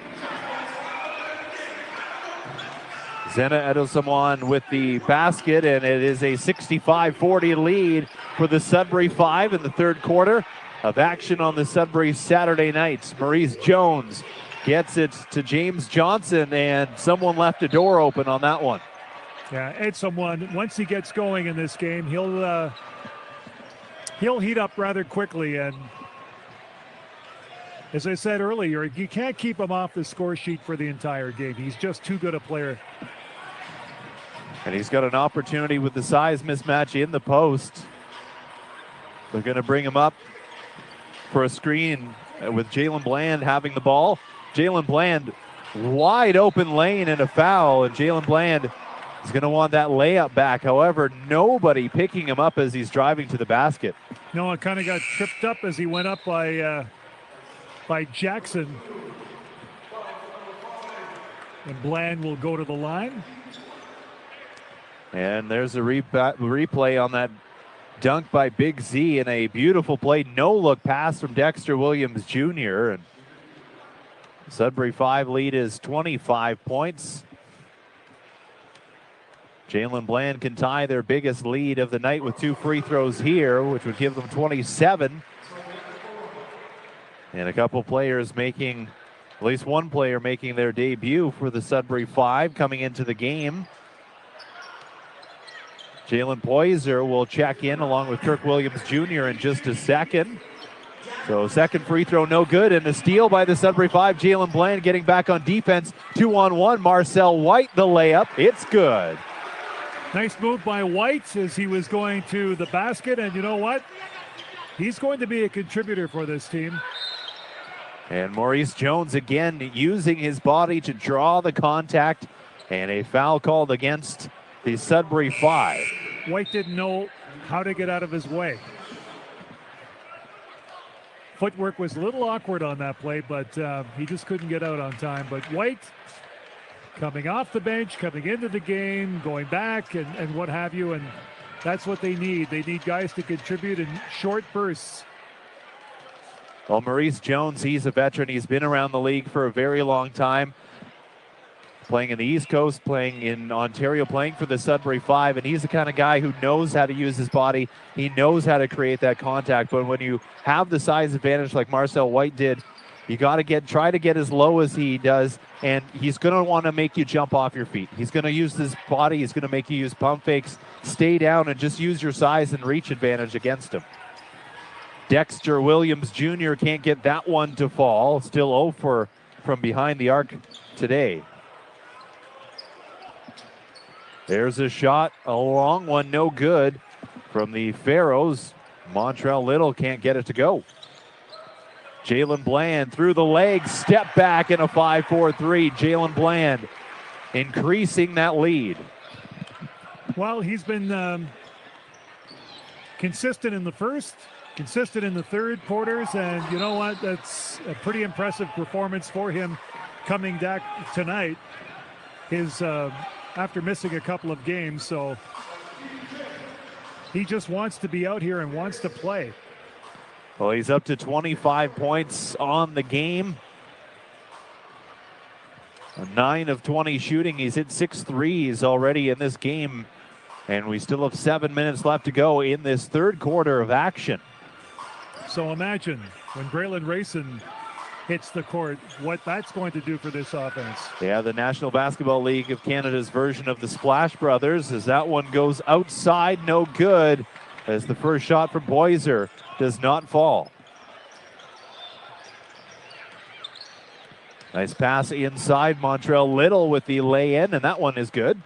Zena Edosamoan with the basket, and it is a 65-40 lead for the Sudbury 5 in the third quarter of action on the Sudbury Saturday nights. Maurice Jones gets it to James Johnson, and someone left a door open on that one.
Yeah, Edosamoan, once he gets going in this game, he'll heat up rather quickly. And as I said earlier, you can't keep him off the score sheet for the entire game. He's just too good a player.
And he's got an opportunity with the size mismatch in the post. They're going to bring him up for a screen with Jalen Bland having the ball. Jalen Bland, wide open lane and a foul, and Jalen Bland is going to want that layup back. However, nobody picking him up as he's driving to the basket.
Noah kind of got tripped up as he went up by Jackson. And Bland will go to the line.
And there's a replay on that dunk by Big Z and a beautiful play. No-look pass from Dexter Williams Jr. And Sudbury 5 lead is 25 points. Jalen Bland can tie their biggest lead of the night with 2 free throws here, which would give them 27. And a couple players making, at least one player making their debut for the Sudbury 5 coming into the game. Jalen Poyser will check in along with Kirk Williams Jr. in just a second. So second free throw no good, and a steal by the Sudbury 5. Jalen Bland getting back on defense. 2-on-1, Marcel White the layup. It's good.
Nice move by White as he was going to the basket, and you know what? He's going to be a contributor for this team.
And Maurice Jones again using his body to draw the contact, and a foul called against the Sudbury 5.
White didn't know how to get out of his way. Footwork was a little awkward on that play, but he just couldn't get out on time. But White coming off the bench, coming into the game, going back and what have you, and that's what they need. They need guys to contribute in short bursts.
Well, Maurice Jones, he's a veteran. He's been around the league for a very long time. Playing in the East Coast, playing in Ontario, playing for the Sudbury 5, and he's the kind of guy who knows how to use his body. He knows how to create that contact, but when you have the size advantage like Marcel White did, you got to try to get as low as he does, and he's going to want to make you jump off your feet. He's going to use his body. He's going to make you use pump fakes, stay down, and just use your size and reach advantage against him. Dexter Williams Jr. can't get that one to fall. Still 0 from behind the arc today. There's a shot, a long one, no good from the Pharaohs. Montrell Little can't get it to go. Jalen Bland through the legs, step back and a 5-4-3. Jalen Bland increasing that lead.
Well, he's been consistent in the first, consistent in the third quarters, and you know what? That's a pretty impressive performance for him coming back tonight. His after missing a couple of games, so he just wants to be out here and wants to play.
Well, he's up to 25 points on the game. 9 of 20 shooting. He's hit 6 threes already in this game, and we still have 7 minutes left to go in this third quarter of action.
So imagine when Braylon Rayson hits the court, what that's going to do for this offense.
Yeah, the National Basketball League of Canada's version of the Splash Brothers, as that one goes outside, no good, as the first shot from Poyser does not fall. Nice pass inside. Montrell Little with the lay-in, and that one is good.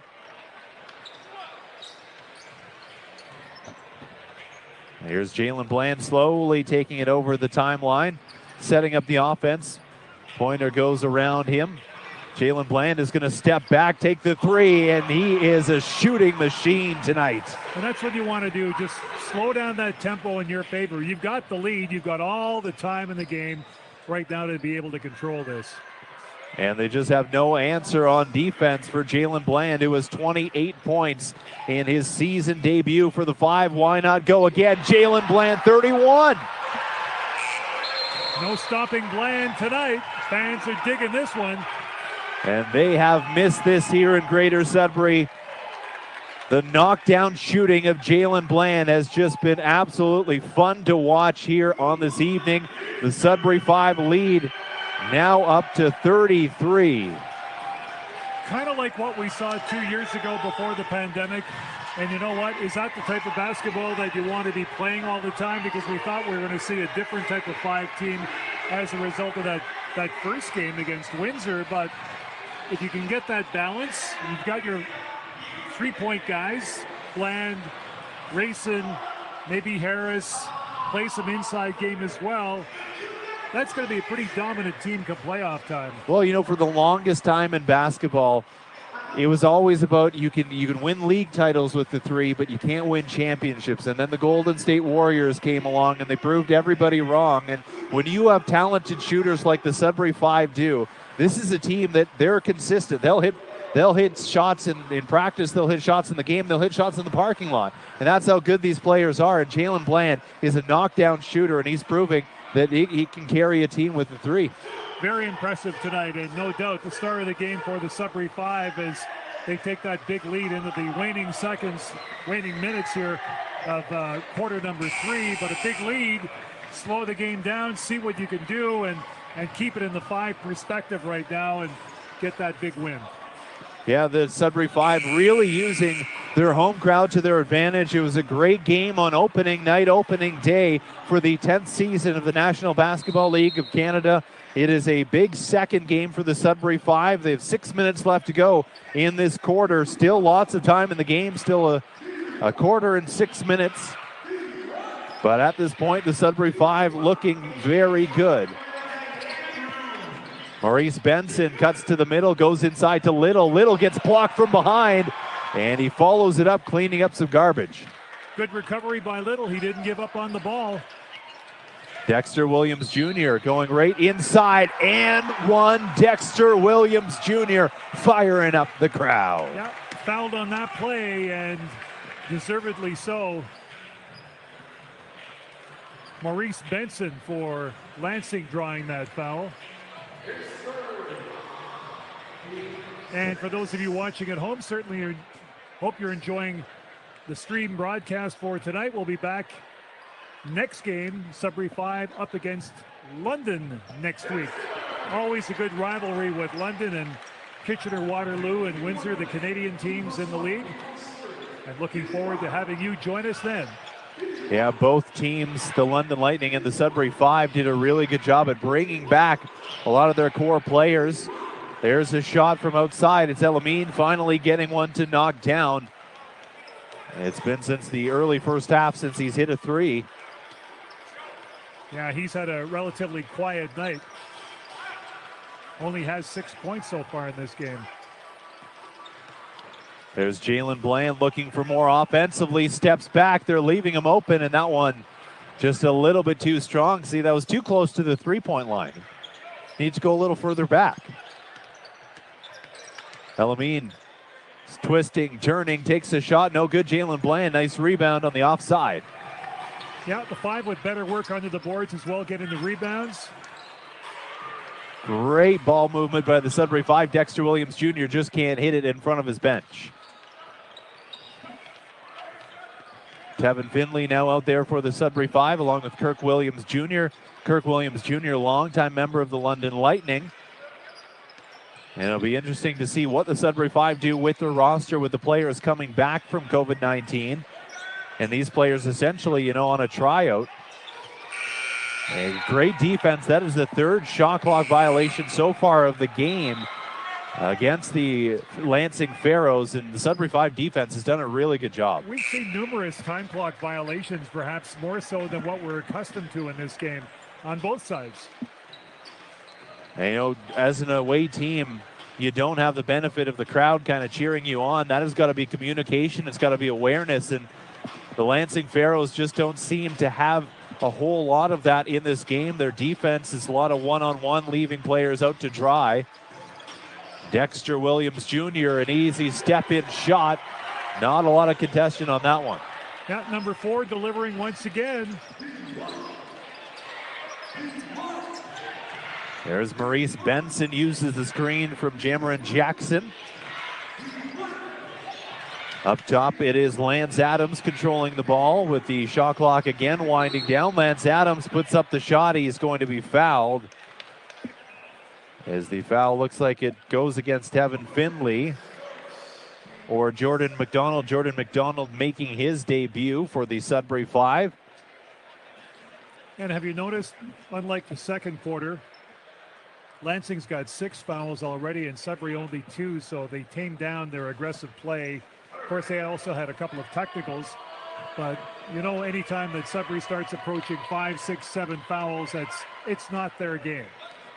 Here's Jalen Bland slowly taking it over the timeline, setting up the offense. Pointer goes around him. Jalen Bland is going to step back, take the three, and he is a shooting machine tonight.
And that's what you want to do. Just slow down that tempo in your favor. You've got the lead. You've got all the time in the game right now to be able to control this.
And they just have no answer on defense for Jalen Bland, who has 28 points in his season debut for the Five. Why not go again? Jalen Bland, 31.
No stopping Bland tonight. Fans are digging this one.
And they have missed this here in Greater Sudbury. The knockdown shooting of Jalen Bland has just been absolutely fun to watch here on this evening. The Sudbury 5 lead now up to 33.
Kind of like what we saw 2 years ago before the pandemic. And you know what? Is that the type of basketball that you want to be playing all the time? Because we thought we were going to see a different type of 5 team as a result of that first game against Windsor. But if you can get that balance, you've got your 3-point guys, Bland, Rayson, maybe Harris, play some inside game as well. That's going to be a pretty dominant team come playoff time.
Well, you know, for the longest time in basketball, it was always about you can win league titles with the 3, but you can't win championships. And then the Golden State Warriors came along and they proved everybody wrong. And when you have talented shooters like the Sudbury 5 do, this is a team that they're consistent. They'll hit shots in practice, they'll hit shots in the game, they'll hit shots in the parking lot. And that's how good these players are. And Jalen Bland is a knockdown shooter, and he's proving that he can carry a team with the 3.
Very impressive tonight, and no doubt the start of the game for the Sudbury 5 as they take that big lead into the waning minutes here of quarter number 3. But a big lead, slow the game down, see what you can do, and keep it in the 5 perspective right now and get that big win.
Yeah, the Sudbury 5 really using their home crowd to their advantage. It was a great game on opening night, opening day for the 10th season of the National Basketball League of Canada. It is a big second game for the Sudbury 5. They have 6 minutes left to go in this quarter. Still lots of time in the game, still a quarter and 6 minutes. But at this point, the Sudbury 5 looking very good. Maurice Benson cuts to the middle, goes inside to Little. Little gets blocked from behind, and he follows it up, cleaning up some garbage.
Good recovery by Little. He didn't give up on the ball.
Dexter Williams Jr. going right inside, and one. Dexter Williams Jr. firing up the crowd.
Yeah, fouled on that play, and deservedly so. Maurice Benson for Lansing drawing that foul. And for those of you watching at home, certainly hope you're enjoying the stream broadcast for tonight. We'll be back next game, Sudbury 5 up against London next week. Always a good rivalry with London and Kitchener, Waterloo, and Windsor, the Canadian teams in the league. And looking forward to having you join us then.
Yeah, both teams, the London Lightning and the Sudbury 5, did a really good job at bringing back a lot of their core players. There's a shot from outside. It's Elamine finally getting one to knock down. It's been since the early first half since he's hit a 3.
Yeah, he's had a relatively quiet night. Only has 6 points so far in this game.
There's Jalen Bland looking for more offensively, steps back. They're leaving him open, and that one just a little bit too strong. See, that was too close to the 3-point line. Needs to go a little further back. Elamine twisting, turning, takes a shot. No good. Jalen Bland, nice rebound on the offside.
Yeah, the 5 with better work under the boards as well, getting the rebounds.
Great ball movement by the Sudbury 5. Dexter Williams Jr. just can't hit it in front of his bench. Tevin Finley now out there for the Sudbury 5 along with Kirk Williams Jr. Kirk Williams Jr., longtime member of the London Lightning. And it'll be interesting to see what the Sudbury 5 do with their roster with the players coming back from COVID-19. And these players essentially, on a tryout. A great defense. That is the 3rd shot clock violation so far of the game against the Lansing Pharaohs. And the Sudbury 5 defense has done a really good job.
We've seen numerous time clock violations, perhaps more so than what we're accustomed to in this game on both sides.
And, as an away team, you don't have the benefit of the crowd kind of cheering you on. That has got to be communication. It's got to be awareness. And the Lansing Pharaohs just don't seem to have a whole lot of that in this game. Their defense is a lot of one-on-one, leaving players out to dry. Dexter Williams Jr., an easy step-in shot. Not a lot of contention on that one.
Yeah, number 4 delivering once again.
There's Maurice Benson, uses the screen from Jamarin Jackson. Up top, it is Lance Adams controlling the ball with the shot clock again winding down. Lance Adams puts up the shot. He's going to be fouled. As the foul looks like it goes against Evan Finley or Jordan McDonald. Jordan McDonald making his debut for the Sudbury Five.
And have you noticed, unlike the second quarter, Lansing's got 6 fouls already and Sudbury only 2, so they tamed down their aggressive play. Of course, they also had a couple of technicals, but you know, anytime that Sudbury starts approaching 5, 6, 7 fouls, it's not their game.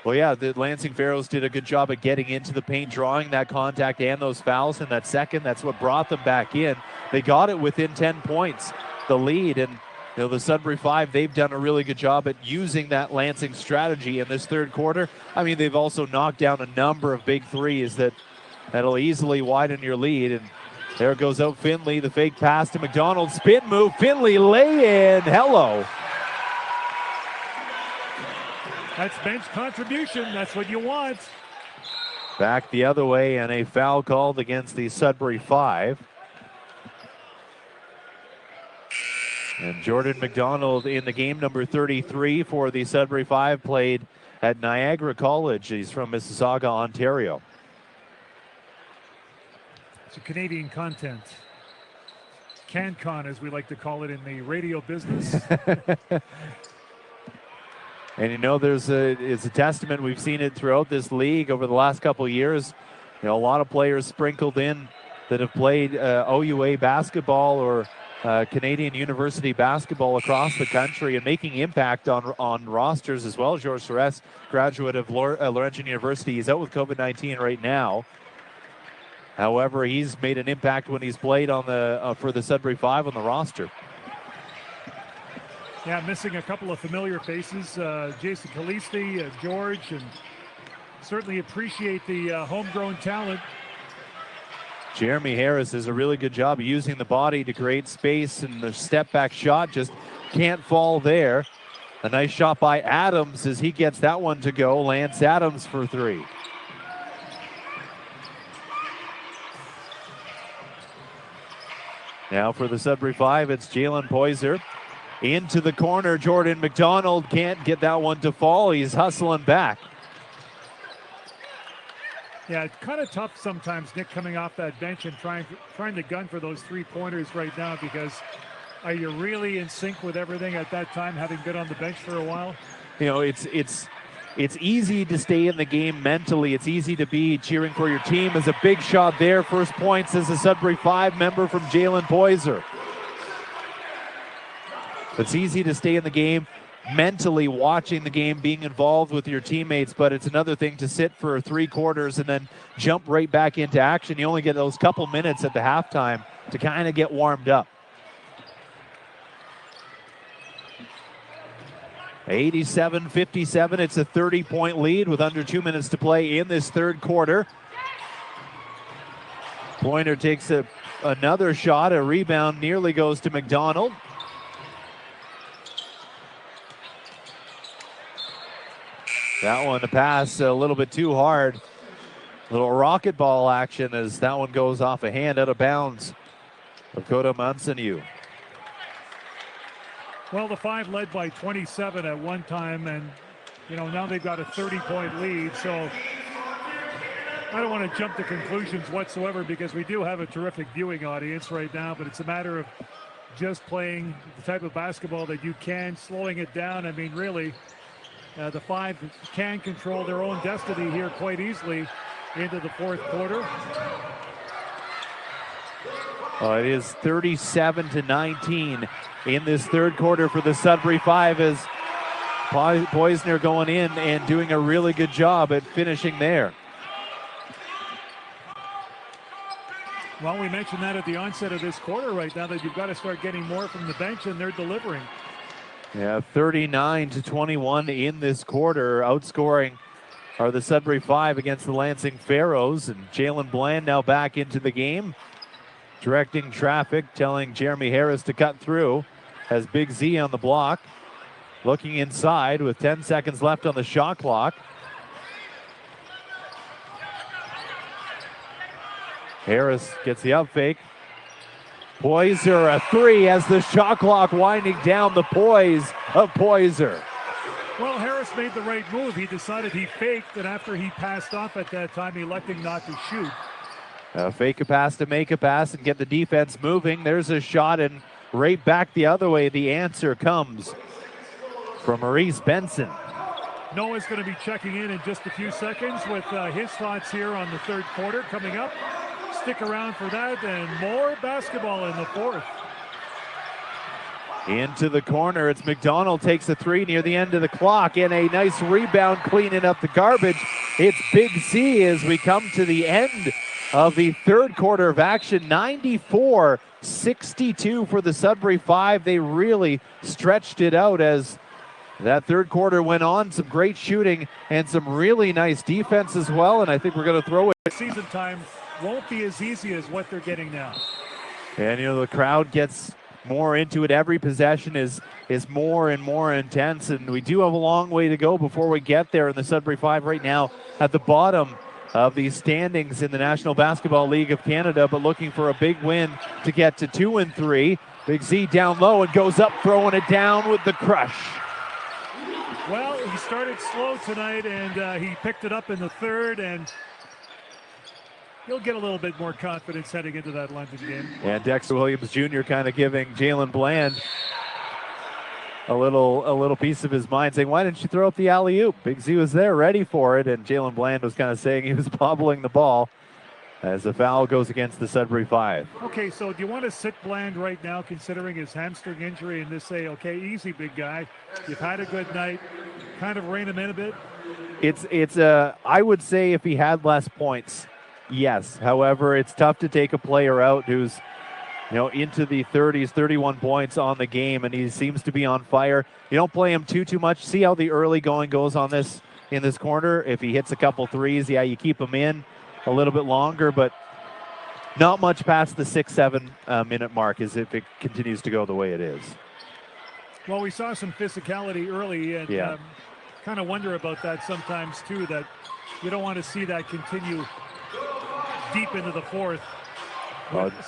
Well, yeah, the Lansing Pharaohs did a good job at getting into the paint, drawing that contact and those fouls in that second. That's what brought them back in. They got it within 10 points, the lead, and you know, the Sudbury Five, they've done a really good job at using that Lansing strategy in this third quarter. I mean, they've also knocked down a number of big threes that'll easily widen your lead. And there goes out Finley, the fake pass to McDonald, spin move, Finley lay in, hello.
That's bench contribution, that's what you want.
Back the other way, and a foul called against the Sudbury Five. And Jordan McDonald in the game, number 33 for the Sudbury Five, played at Niagara College. He's from Mississauga, Ontario.
It's a Canadian content. CanCon, as we like to call it in the radio business.
And you know, it's a testament. We've seen it throughout this league over the last couple of years. You know, a lot of players sprinkled in that have played OUA basketball or Canadian University basketball across the country and making impact on rosters as well. Georges Sorres, graduate of Laurentian University, he's out with COVID-19 right now. However, he's made an impact when he's played on for the Sudbury Five on the roster.
Yeah, missing a couple of familiar faces, Jason Kalisti, George, and certainly appreciate the homegrown talent.
Jeremy Harris does a really good job of using the body to create space, and the step back shot just can't fall there. A nice shot by Adams as he gets that one to go. Lance Adams for 3. Now for the Sudbury Five, it's Jalen Poyser. Into the corner, Jordan McDonald can't get that one to fall. He's hustling back.
Yeah, it's kind of tough sometimes, Nick, coming off that bench and trying to gun for those 3-pointers right now, because are you really in sync with everything at that time, having been on the bench for a while?
You know, it's easy to stay in the game mentally. It's easy to be cheering for your team. There's a big shot there. First points as a Sudbury Five member from Jalen Poyser. It's easy to stay in the game mentally, watching the game, being involved with your teammates, but it's another thing to sit for 3 quarters and then jump right back into action. You only get those couple minutes at the halftime to kind of get warmed up. 87-57, it's a 30-point lead with under 2 minutes to play in this third quarter. Pointer takes another shot, a rebound nearly goes to McDonald. That one, the pass a little bit too hard. Little rocket ball action as that one goes off a hand out of bounds of Koda Mansaniu.
Well, the Five led by 27 at one time, and you know, now they've got a 30-point lead. So I don't want to jump to conclusions whatsoever, because we do have a terrific viewing audience right now, but it's a matter of just playing the type of basketball that you can, slowing it down. I mean, really, the Five can control their own destiny here quite easily into the fourth quarter.
It is 37-19 in this third quarter for the Sudbury Five, as Poisner going in and doing a really good job at finishing there.
Well, we mentioned that at the onset of this quarter right now, that you've got to start getting more from the bench, and they're delivering.
Yeah, 39-21 in this quarter, outscoring are the Sudbury 5 against the Lansing Pharaohs. And Jalen Bland now back into the game, directing traffic, telling Jeremy Harris to cut through. Has Big Z on the block, looking inside with 10 seconds left on the shot clock. Harris gets the up fake. Poyser, a three as the shot clock winding down. The poise of Poyser.
Well, Harris made the right move. He decided he faked, and after he passed off at that time, electing not to shoot.
Fake a pass to make a pass and get the defense moving. There's a shot, and right back the other way. The answer comes from Maurice Benson.
Noah's going to be checking in just a few seconds with his thoughts here on the third quarter coming up. Stick around for that, and more basketball in the fourth.
Into the corner, it's McDonald takes a three near the end of the clock, and a nice rebound cleaning up the garbage. It's Big C as we come to the end of the third quarter of action. 94-62 for the Sudbury 5. They really stretched it out as that third quarter went on. Some great shooting and some really nice defense as well, and I think we're going to throw it.
Season time won't be as easy as what they're getting now.
And, the crowd gets more into it. Every possession is more and more intense, and we do have a long way to go before we get there. In the Sudbury 5 right now at the bottom of the standings in the National Basketball League of Canada, but looking for a big win to get to 2-3. Big Z down low and goes up, throwing it down with the crush.
Well, he started slow tonight, and he picked it up in the third, and he'll get a little bit more confidence heading into that London game.
And Dexter Williams Jr. kind of giving Jalen Bland a little piece of his mind, saying, why didn't you throw up the alley-oop? Big Z was there ready for it, and Jalen Bland was kind of saying he was bobbling the ball as the foul goes against the Sudbury 5.
Okay, so do you want to sit Bland right now considering his hamstring injury and just say, okay, easy, big guy. You've had a good night. Kind of rein him in a bit?
I would say if he had less points, yes. However, it's tough to take a player out who's, into the 30s, 31 points on the game, and he seems to be on fire. You don't play him too much. See how the early going goes in this corner. If he hits a couple threes, yeah, you keep him in a little bit longer, but not much past the 6-7 minute mark as if it continues to go the way it is.
Well, we saw some physicality early, and kind of wonder about that sometimes too, that you don't want to see that continue deep into the fourth.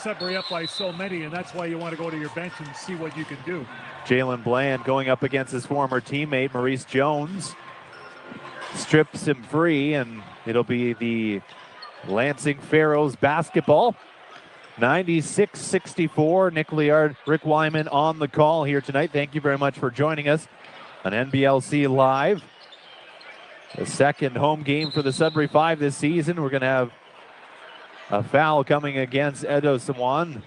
Sudbury up by so many, and that's why you want to go to your bench and see what you can do.
Jalen Bland going up against his former teammate, Maurice Jones. Strips him free, and it'll be the Lansing Pharaohs basketball. 96-64. Nick Liard, Rick Wyman on the call here tonight. Thank you very much for joining us on NBLC Live. The second home game for the Sudbury 5 this season. We're going to have a foul coming against Edo Sawan.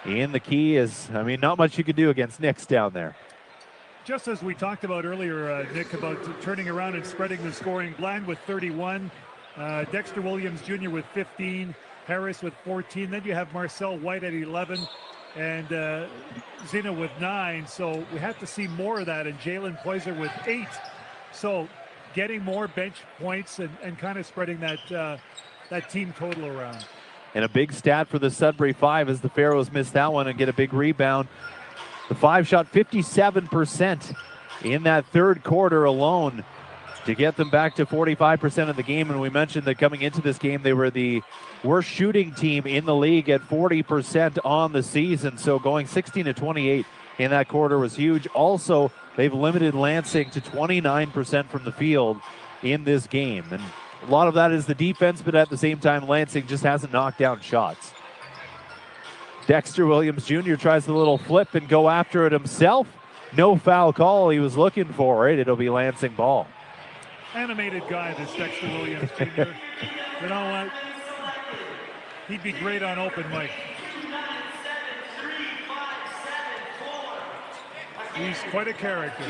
And the key is, not much you can do against Knicks down there.
Just as we talked about earlier, Nick, about turning around and spreading the scoring. Bland with 31, Dexter Williams Jr. with 15, Harris with 14. Then you have Marcel White at 11 and Zina with 9. So we have to see more of that, and Jalen Poyser with 8. So getting more bench points and kind of spreading that team total around.
And a big stat for the Sudbury 5 as the Pharaohs missed that one and get a big rebound. The 5 shot 57% in that third quarter alone to get them back to 45% of the game. And we mentioned that coming into this game, they were the worst shooting team in the league at 40% on the season. So going 16-28 in that quarter was huge. Also, they've limited Lansing to 29% from the field in this game. And a lot of that is the defense, but at the same time, Lansing just hasn't knocked down shots. Dexter Williams Jr. tries the little flip and go after it himself. No foul call. He was looking for it. It'll be Lansing ball.
Animated guy, this Dexter Williams Jr. You know what? He'd be great on open mic. He's quite a character.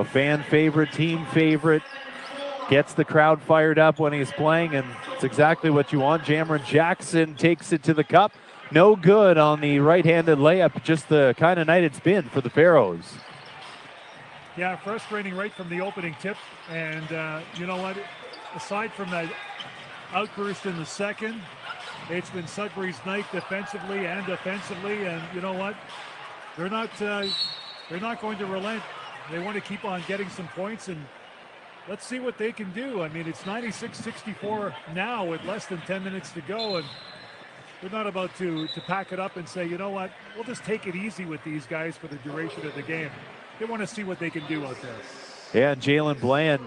Fan favorite, team favorite. Gets the crowd fired up when he's playing, and It's exactly what you want. Cameron Jackson takes it to the cup. No good on the right-handed layup. Just the kind of night it's been for the Pharaohs.
Yeah, frustrating right from the opening tip. And you know what? Aside from that outburst in the second, it's been Sudbury's night defensively and offensively. And you know what? They're not going to relent. They want to keep on getting some points, and let's see what they can do. I mean, it's 96-64 now with less than 10 minutes to go, and they're not about to pack it up and say, you know what, we'll just take it easy with these guys for the duration of the game. They want to see what they can do out there.
Yeah, and Jalen Bland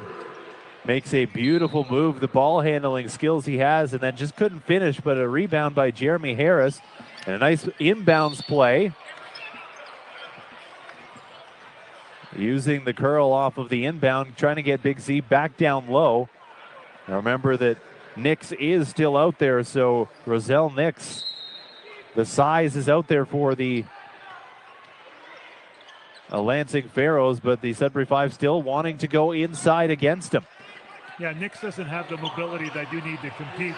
makes a beautiful move. The ball handling skills he has, and then just couldn't finish, but a rebound by Jeremy Harris. And a nice inbounds play. Using the curl off of the inbound, trying to get Big Z back down low. Now remember that Nix is still out there, so Roselle Nix, the size is out there for the Lansing Pharaohs, but the Sudbury Five still wanting to go inside against him.
Yeah, Nix doesn't have the mobility that you need to compete.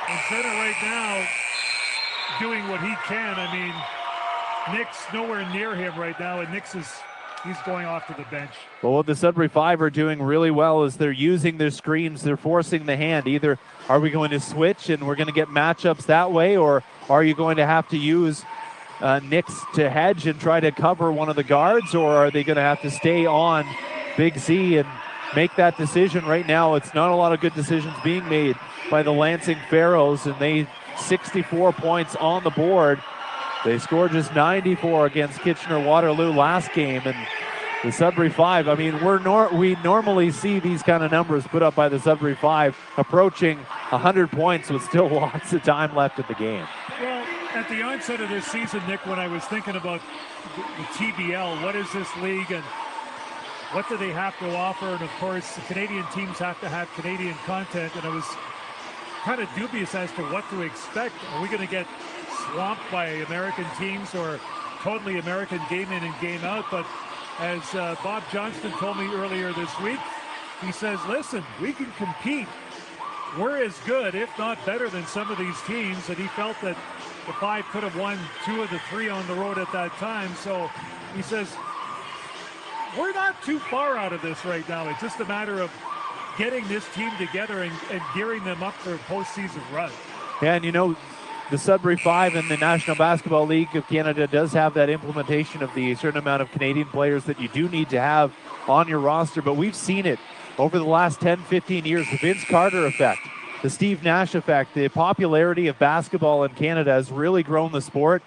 And Center right now doing what he can. I mean, Nix nowhere near him right now, and he's going off to the bench.
Well, what the Sudbury Five are doing really well is they're using their screens. They're forcing the hand. Either are we going to switch and we're going to get matchups that way, or are you going to have to use Nix to hedge and try to cover one of the guards, or are they going to have to stay on Big Z and make that decision? Right now, it's not a lot of good decisions being made by the Lansing Pharaohs, and they 64 points on the board. They scored just 94 against Kitchener-Waterloo last game, and the Sudbury Five, I mean, we normally see these kind of numbers put up by the Sudbury Five approaching 100 points with still lots of time left in the game.
Well, at the onset of this season, Nick, when I was thinking about the TBL, what is this league and what do they have to offer? And of course, the Canadian teams have to have Canadian content, and I was kind of dubious as to what to expect. Are we going to get swamped by American teams or totally American game in and game out? But as Bob Johnston told me earlier this week, he says, listen, we can compete. We're as good, if not better, than some of these teams. And he felt that the Five could have won 2 of the 3 on the road at that time. So he says, we're not too far out of this right now. It's just a matter of getting this team together and gearing them up for a postseason run.
Yeah, and you know, the Sudbury Five in the National Basketball League of Canada does have that implementation of the certain amount of Canadian players that you do need to have on your roster, but we've seen it over the last 10, 15 years, the Vince Carter effect, the Steve Nash effect. The popularity of basketball in Canada has really grown the sport.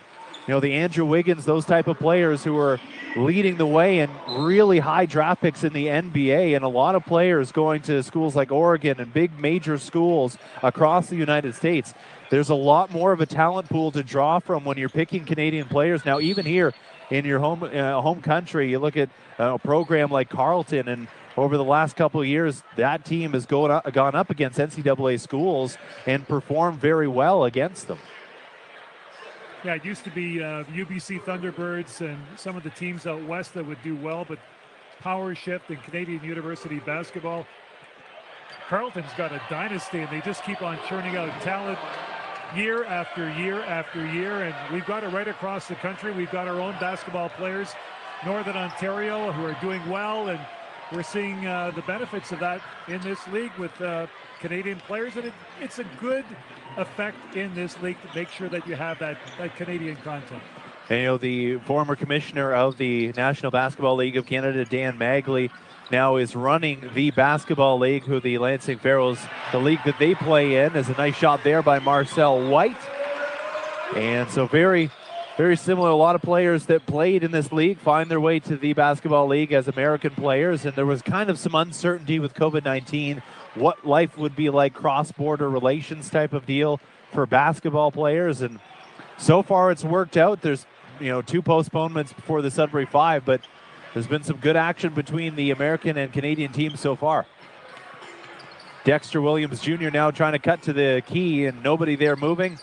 You know, the Andrew Wiggins, those type of players who are leading the way, and really high draft picks in the NBA, and a lot of players going to schools like Oregon and big major schools across the United States. There's a lot more of a talent pool to draw from when you're picking Canadian players. Now, even here in your home country, you look at a program like Carleton, and over the last couple of years, that team has gone up against NCAA schools and performed very well against them.
Yeah, it used to be UBC Thunderbirds and some of the teams out west that would do well, but power shift in Canadian University basketball. Carleton's got a dynasty, and they just keep on churning out talent year after year after year, and we've got it right across the country. We've got our own basketball players, Northern Ontario, who are doing well, and we're seeing the benefits of that in this league with Canadian players, and it's a good effect in this league to make sure that you have that Canadian content.
And you know, the former commissioner of the National Basketball League of Canada, Dan Magley, now is running the basketball league, who the Lansing Pharaohs, the league that they play in. Is a nice shot there by Marcel White. And so very, very similar. A lot of players that played in this league find their way to the basketball league as American players. And there was kind of some uncertainty with COVID-19, what life would be like, cross-border relations type of deal for basketball players. And so far it's worked out. There's, 2 postponements before the Sudbury Five, but there's been some good action between the American and Canadian teams so far. Dexter Williams Jr. now trying to cut to the key, and nobody there moving.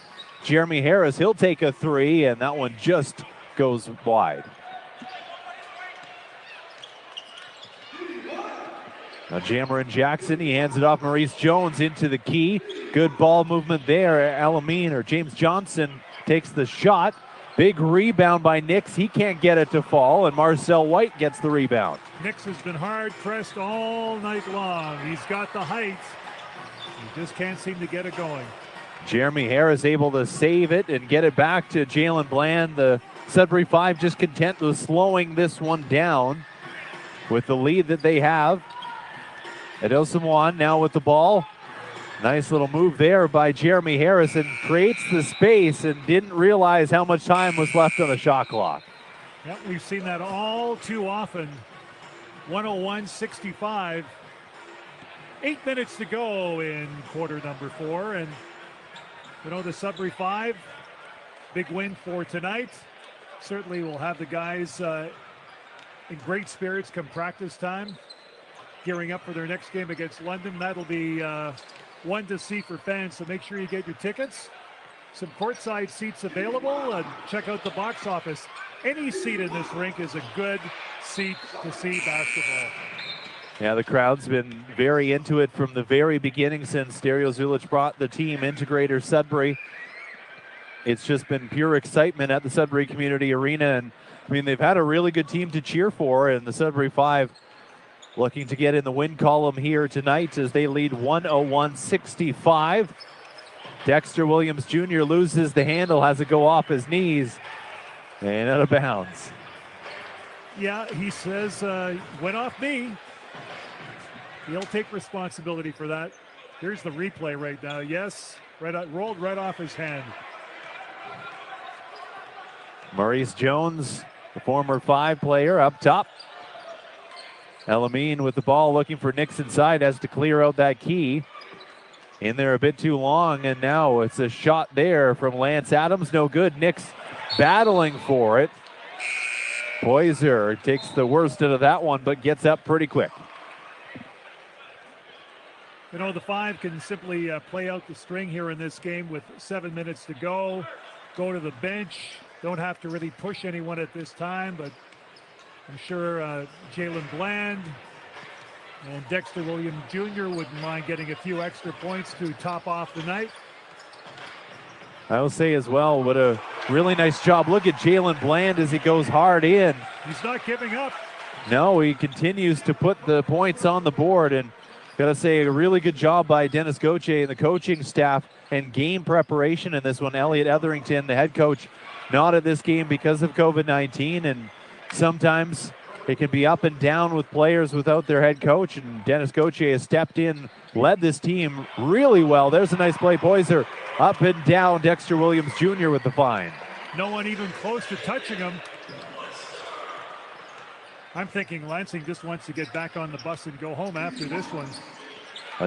Jeremy Harris, he'll take a 3, and that one just goes wide. Now Jammer and Jackson, he hands it off Maurice Jones into the key. Good ball movement there. Alameen or James Johnson takes the shot. Big rebound by Nix. He can't get it to fall, and Marcel White gets the rebound.
Nix has been hard pressed all night long. He's got the height. He just can't seem to get it going.
Jeremy Harris able to save it and get it back to Jalen Bland. The Sudbury Five just content with slowing this one down with the lead that they have. Adosamoan now with the ball. Nice little move there by Jeremy Harris, and creates the space and didn't realize how much time was left on the shot clock.
Yep, we've seen that all too often. 101-65. 8 minutes to go in quarter number 4. And, you know, the Sudbury Five, big win for tonight. Certainly will have the guys in great spirits come practice time, gearing up for their next game against London. That'll be one to see for fans, so make sure you get your tickets. Some courtside seats available, and check out the box office. Any seat in this rink is a good seat to see basketball.
Yeah, the crowd's been very into it from the very beginning since Dario Zulich brought the team into Greater Sudbury. It's just been pure excitement at the Sudbury Community Arena, and I mean, they've had a really good team to cheer for, and the Sudbury Five looking to get in the win column here tonight as they lead 101-65. Dexter Williams Jr. loses the handle, has it go off his knees and out of bounds.
Yeah, he says, went off me. He'll take responsibility for that. Here's the replay right now. Yes, rolled right off his hand.
Maurice Jones, the former Five player, up top. Elamine with the ball, looking for Nix inside, has to clear out that key. In there a bit too long, and now it's a shot there from Lance Adams. No good. Nix battling for it. Poyser takes the worst out of that one, but gets up pretty quick.
You know, the Five can simply play out the string here in this game with 7 minutes to go. Go to the bench. Don't have to really push anyone at this time, but I'm sure Jalen Bland and Dexter Williams Jr. wouldn't mind getting a few extra points to top off the night.
I will say as well, what a really nice job. Look at Jalen Bland as he goes hard in.
He's not giving up.
No, he continues to put the points on the board, and gotta say a really good job by Dennis Gauthier and the coaching staff and game preparation in this one. Elliot Etherington, the head coach, not at this game because of COVID-19, and sometimes it can be up and down with players without their head coach, and Dennis Gauthier has stepped in, led this team really well. There's a nice play. Poyser up and down. Dexter Williams Jr. with the find.
No one even close to touching him. I'm thinking Lansing just wants to get back on the bus and go home after this one.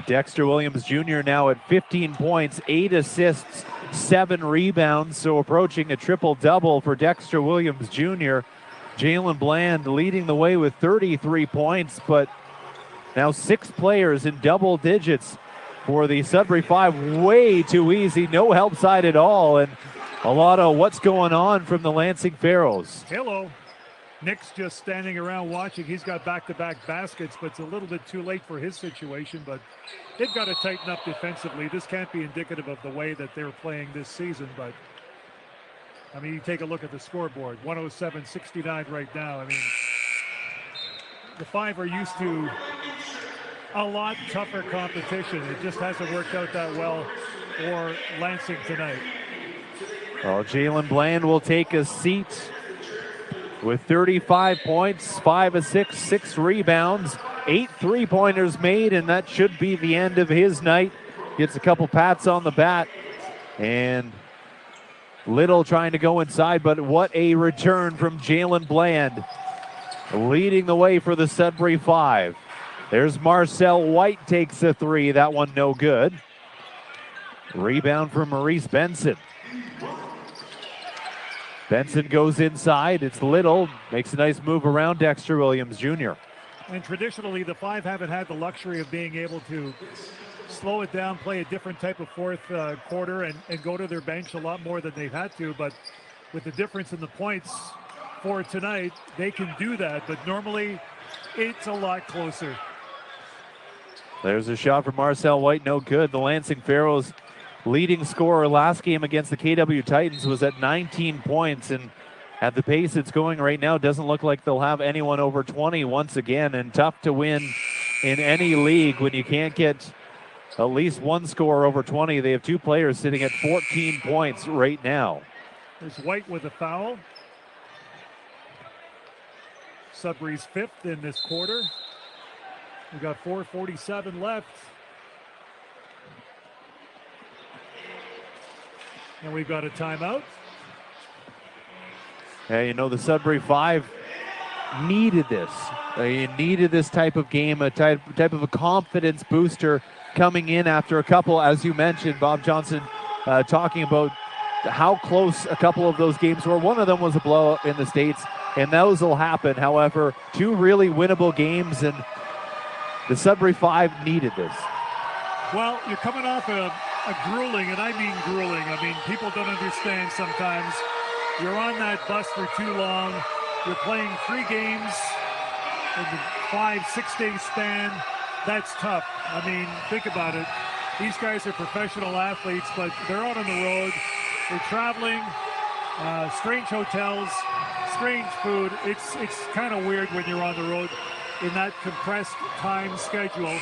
Dexter Williams Jr. now at 15 points, 8 assists, 7 rebounds, so approaching a triple-double for Dexter Williams Jr. Jalen Bland leading the way with 33 points, but now 6 players in double digits for the Sudbury Five. Way too easy, no help side at all, and a lot of what's going on from the Lansing Pharaohs.
Hello. Nick's just standing around watching. He's got back-to-back baskets, but it's a little bit too late for his situation, but they've got to tighten up defensively. This can't be indicative of the way that they're playing this season, but I mean, you take a look at the scoreboard, 107-69 right now. I mean, the Five are used to a lot tougher competition. It just hasn't worked out that well for Lansing tonight.
Well, Jalen Bland will take a seat with 35 points, 5 of 6, 6 rebounds, 8 three-pointers made, and that should be the end of his night. Gets a couple pats on the bat, and Little trying to go inside, but what a return from Jalen Bland, leading the way for the Sudbury Five. There's Marcel White, takes a three. That one no good. Rebound from Maurice Benson. Benson goes inside. It's Little. Makes a nice move around Dexter Williams Jr.
And traditionally, the Five haven't had the luxury of being able to slow it down, play a different type of fourth quarter, and go to their bench a lot more than they've had to. But with the difference in the points for tonight, they can do that. But normally, it's a lot closer.
There's a shot from Marcel White, no good. The Lansing Pharaohs leading scorer last game against the KW Titans was at 19 points, and at the pace it's going right now, doesn't look like they'll have anyone over 20 once again, and tough to win in any league when you can't get at least one scorer over 20. They have two players sitting at 14 points right now.
There's White with a foul. Sudbury's fifth in this quarter. We've got 4:47 left. And we've got a timeout.
Hey, you know, the Sudbury Five needed this. They needed this type of game, a type of a confidence booster coming in after a couple, as you mentioned, Bob Johnson talking about how close a couple of those games were. One of them was a blowout in the States, and those will happen. However, two really winnable games, and the Sudbury Five needed this.
Well, you're coming off a grueling, and I mean grueling. I mean, people don't understand sometimes. You're on that bus for too long. You're playing 3 games in the 5-6 day span. That's tough. I mean, think about it. These guys are professional athletes, but they're out on the road. They're traveling, strange hotels, strange food. It's kind of weird when you're on the road in that compressed time schedule.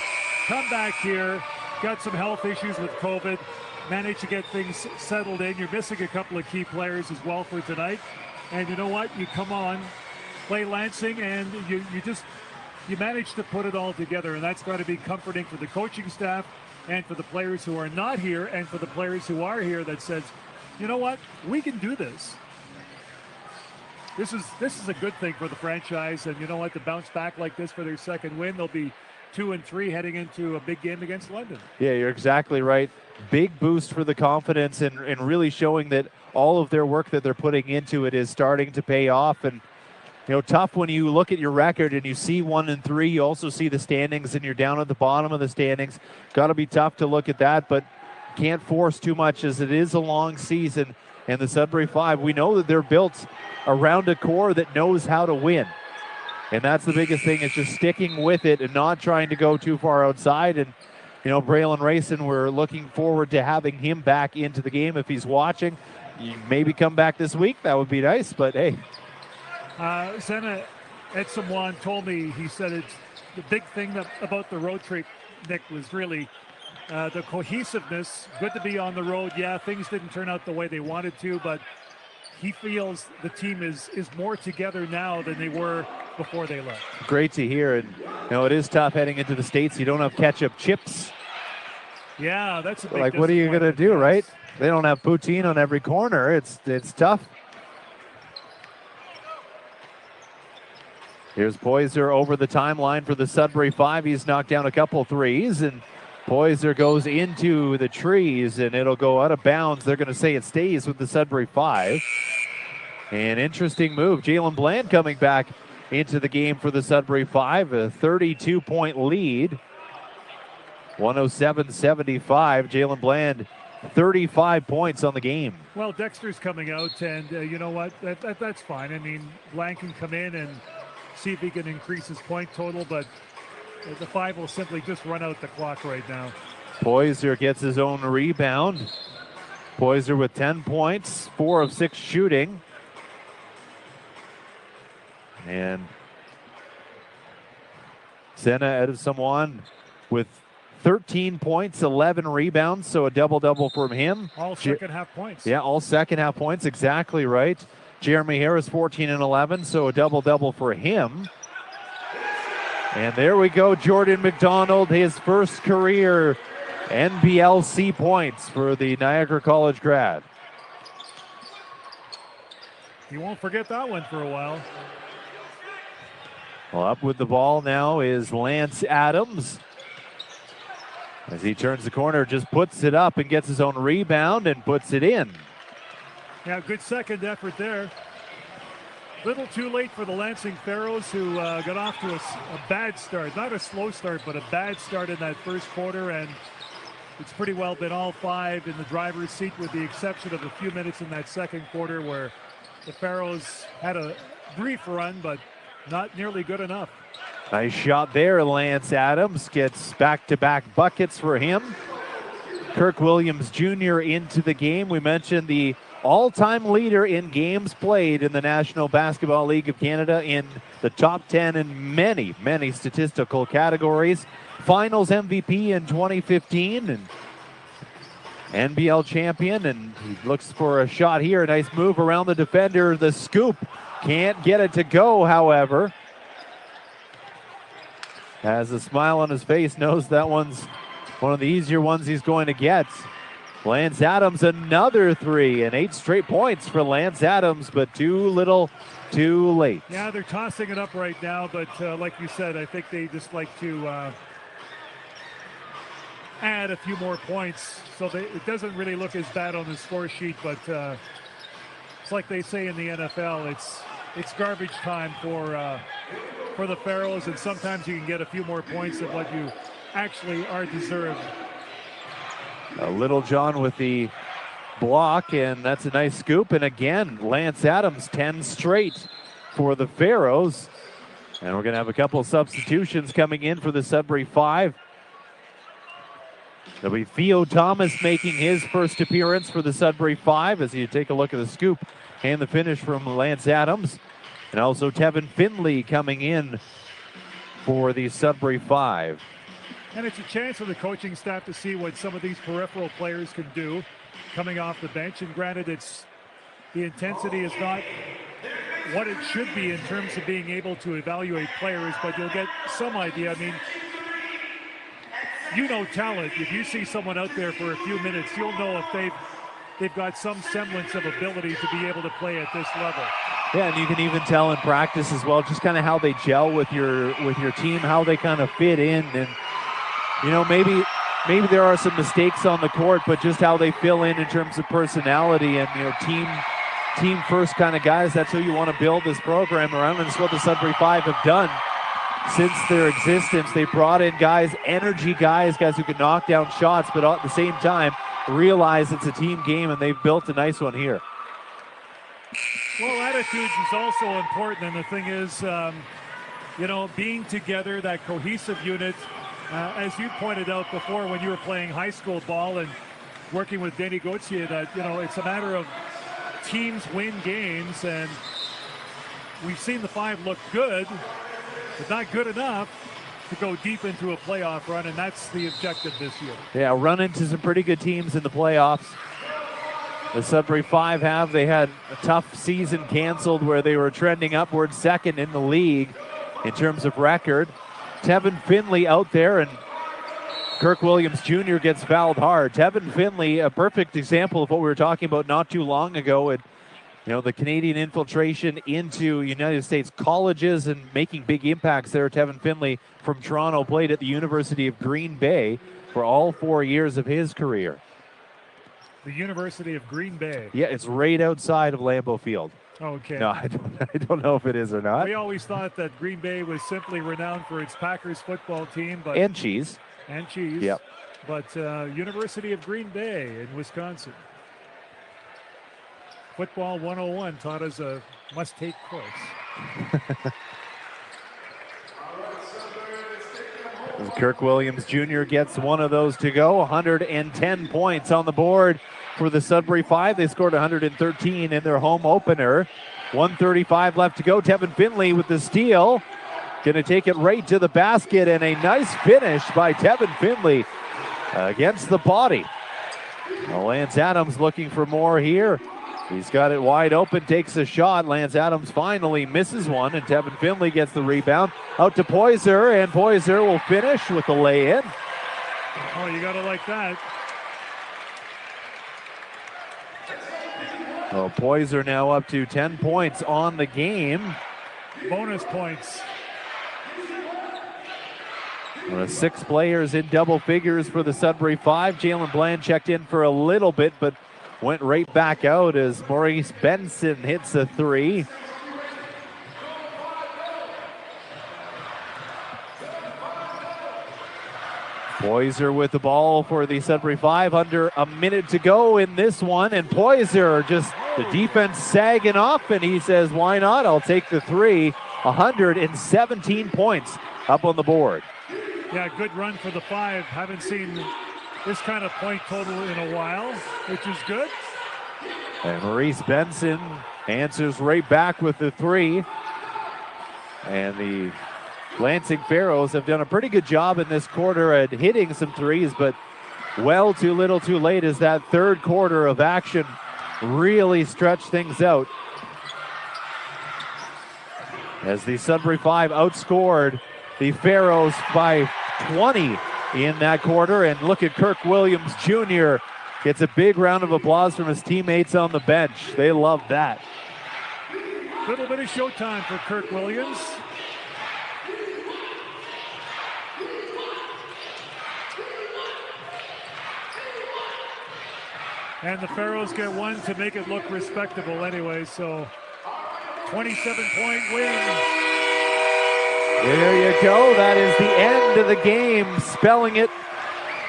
Come back here, got some health issues with COVID, managed to get things settled in. You're missing a couple of key players as well for tonight. And you know what? You come on, play Lansing, and you manage to put it all together. And that's got to be comforting for the coaching staff and for the players who are not here and for the players who are here that says, you know what? We can do this. This is a good thing for the franchise. And you know what? To bounce back like this for their second win, they'll be 2-3 heading into a big game against London.
Yeah, you're exactly right. Big boost for the confidence and really showing that all of their work that they're putting into it is starting to pay off. And, you know, tough when you look at your record and you see 1-3, you also see the standings and you're down at the bottom of the standings. Got to be tough to look at that, but can't force too much as it is a long season. And the Sudbury Five, we know that they're built around a core that knows how to win. And that's the biggest thing, is just sticking with it and not trying to go too far outside. And, you know, Braylon Rayson, we're looking forward to having him back into the game. If he's watching, maybe come back this week. That would be nice, but hey.
Zena Etsamwan told me, he said it's the big thing about the road trip, Nick, was really the cohesiveness. Good to be on the road. Yeah, things didn't turn out the way they wanted to, but he feels the team is more together now than they were before they left.
Great to hear. And, you know, it is tough heading into the States. You don't have ketchup chips.
Yeah, that's a big
like, what are you going to do,
yes.
right? They don't have poutine on every corner. It's tough. Here's Poyser over the timeline for the Sudbury Five. He's knocked down a couple threes, and Poyser goes into the trees, and it'll go out of bounds. They're going to say it stays with the Sudbury Five. An interesting move. Jalen Bland coming back into the game for the Sudbury Five. A 32-point lead. 107-75. Jalen Bland, 35 points on the game.
Well, Dexter's coming out, and you know what? That's fine. I mean, Bland can come in and see if he can increase his point total, but the Five will simply just run out the clock right now.
Poyser gets his own rebound. Poyser with 10 points, 4 of 6 shooting. And Sena Edson with 13 points, 11 rebounds, so a double-double from him.
All second half points.
Yeah, all second half points, exactly right. Jeremy Harris, 14 and 11, so a double-double for him. And there we go, Jordan McDonald, his first career NBLC points for the Niagara College grad.
You won't forget that one for a while.
Well, up with the ball now is Lance Adams. As he turns the corner, just puts it up and gets his own rebound and puts it in.
Yeah, good second effort there. Little too late for the Lansing Pharaohs, who got off to a bad start. Not a slow start, but a bad start in that first quarter. And it's pretty well been all 5 in the driver's seat, with the exception of a few minutes in that second quarter where the Pharaohs had a brief run, but not nearly good enough.
Nice shot there. Lance Adams gets back-to-back buckets for him. Kirk Williams Jr. into the game. We mentioned the all-time leader in games played in the National Basketball League of Canada, in the top 10 in many, many statistical categories. Finals MVP in 2015 and NBL champion, and he looks for a shot here. Nice move around the defender. The scoop. Can't get it to go, however. Has a smile on his face, knows that one's one of the easier ones he's going to get. Lance Adams, another three, and 8 straight points for Lance Adams, but too little, too late.
Yeah, they're tossing it up right now, but like you said, I think they just like to add a few more points, so it doesn't really look as bad on the score sheet, but it's like they say in the NFL, it's garbage time for the Pharaohs, and sometimes you can get a few more points than what you actually are deserved.
Little John with the block, and that's a nice scoop. And again, Lance Adams, 10 straight for the Pharaohs. And we're going to have a couple of substitutions coming in for the Sudbury 5. There'll be Theo Thomas making his first appearance for the Sudbury 5 as you take a look at the scoop and the finish from Lance Adams. And also Tevin Finley coming in for the Sudbury 5.
And it's a chance for the coaching staff to see what some of these peripheral players can do coming off the bench. And granted, the intensity is not what it should be in terms of being able to evaluate players, but you'll get some idea. I mean, you know talent. If you see someone out there for a few minutes, you'll know if they've got some semblance of ability to be able to play at this level.
Yeah, and you can even tell in practice as well, just kind of how they gel with your team, how they kind of fit in. And you know, maybe there are some mistakes on the court, but just how they fill in terms of personality and, you know, team first kind of guys. That's who you want to build this program around, and it's what the Sudbury 5 have done since their existence. They brought in guys, energy guys who can knock down shots, but at the same time realize it's a team game, and they've built a nice one here.
Well, attitudes is also important, and the thing is, you know, being together, that cohesive unit. As you pointed out before when you were playing high school ball and working with Danny Gauthier, that, you know, it's a matter of teams win games, and we've seen the 5 look good, but not good enough to go deep into a playoff run, and that's the objective this year. Yeah,
run into some pretty good teams in the playoffs. The Sudbury 5 they had a tough season canceled where they were trending upward, second in the league in terms of record. Tevin Finley out there, and Kirk Williams Jr. gets fouled hard. Tevin Finley, a perfect example of what we were talking about not too long ago, and you know, the Canadian infiltration into United States colleges and making big impacts there. Tevin Finley from Toronto played at the University of Green Bay for all 4 years of his career.
The University of Green Bay.
Yeah, it's right outside of Lambeau Field.
Okay.
No, I don't know if it is or not.
We always thought that Green Bay was simply renowned for its Packers football team, but
and cheese.
And cheese.
Yep.
But University of Green Bay in Wisconsin. Football 101 taught us a must-take course.
Kirk Williams Jr. gets one of those to go. 110 points on the board for the Sudbury 5. They scored 113 in their home opener. 1:35 left to go. Tevin Finley with the steal. Going to take it right to the basket, and a nice finish by Tevin Finley against the body. Well, Lance Adams looking for more here. He's got it wide open, takes a shot. Lance Adams finally misses one, and Tevin Finley gets the rebound. Out to Poyser, and Poyser will finish with the lay-in.
Oh, you got to like that.
Well, Poyser now up to 10 points on the game.
Bonus points.
6 players in double figures for the Sudbury 5. Jalen Bland checked in for a little bit, but went right back out as Maurice Benson hits a 3. Poyser with the ball for the Sudbury 5. Under a minute to go in this one, and Poyser just the defense sagging off, and he says, why not? I'll take the 3. 117 points up on the board.
Yeah, good run for the 5. Haven't seen this kind of point total in a while, which is good.
And Maurice Benson answers right back with the 3. And the Lansing Pharaohs have done a pretty good job in this quarter at hitting some threes, but well too little too late as that third quarter of action really stretched things out. As the Sudbury 5 outscored the Pharaohs by 20 in that quarter. And look at Kirk Williams Jr. Gets a big round of applause from his teammates on the bench. They love that.
Little bit of showtime for Kirk Williams. And the Pharaohs get one to make it look respectable anyway, so 27-point win.
There you go. That is the end of the game, spelling it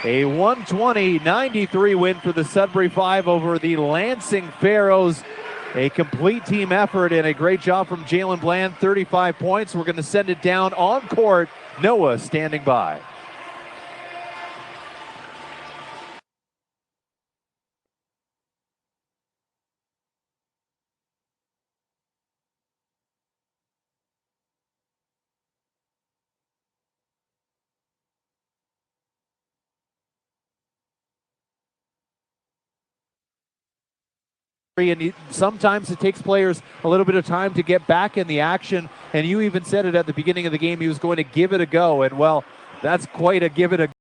a 120-93 win for the Sudbury 5 over the Lansing Pharaohs. A complete team effort and a great job from Jalen Bland, 35 points. We're going to send it down on court. Noah standing by. And sometimes it takes players a little bit of time to get back in the action. And you even said it at the beginning of the game, he was going to give it a go. And well, that's quite a give it a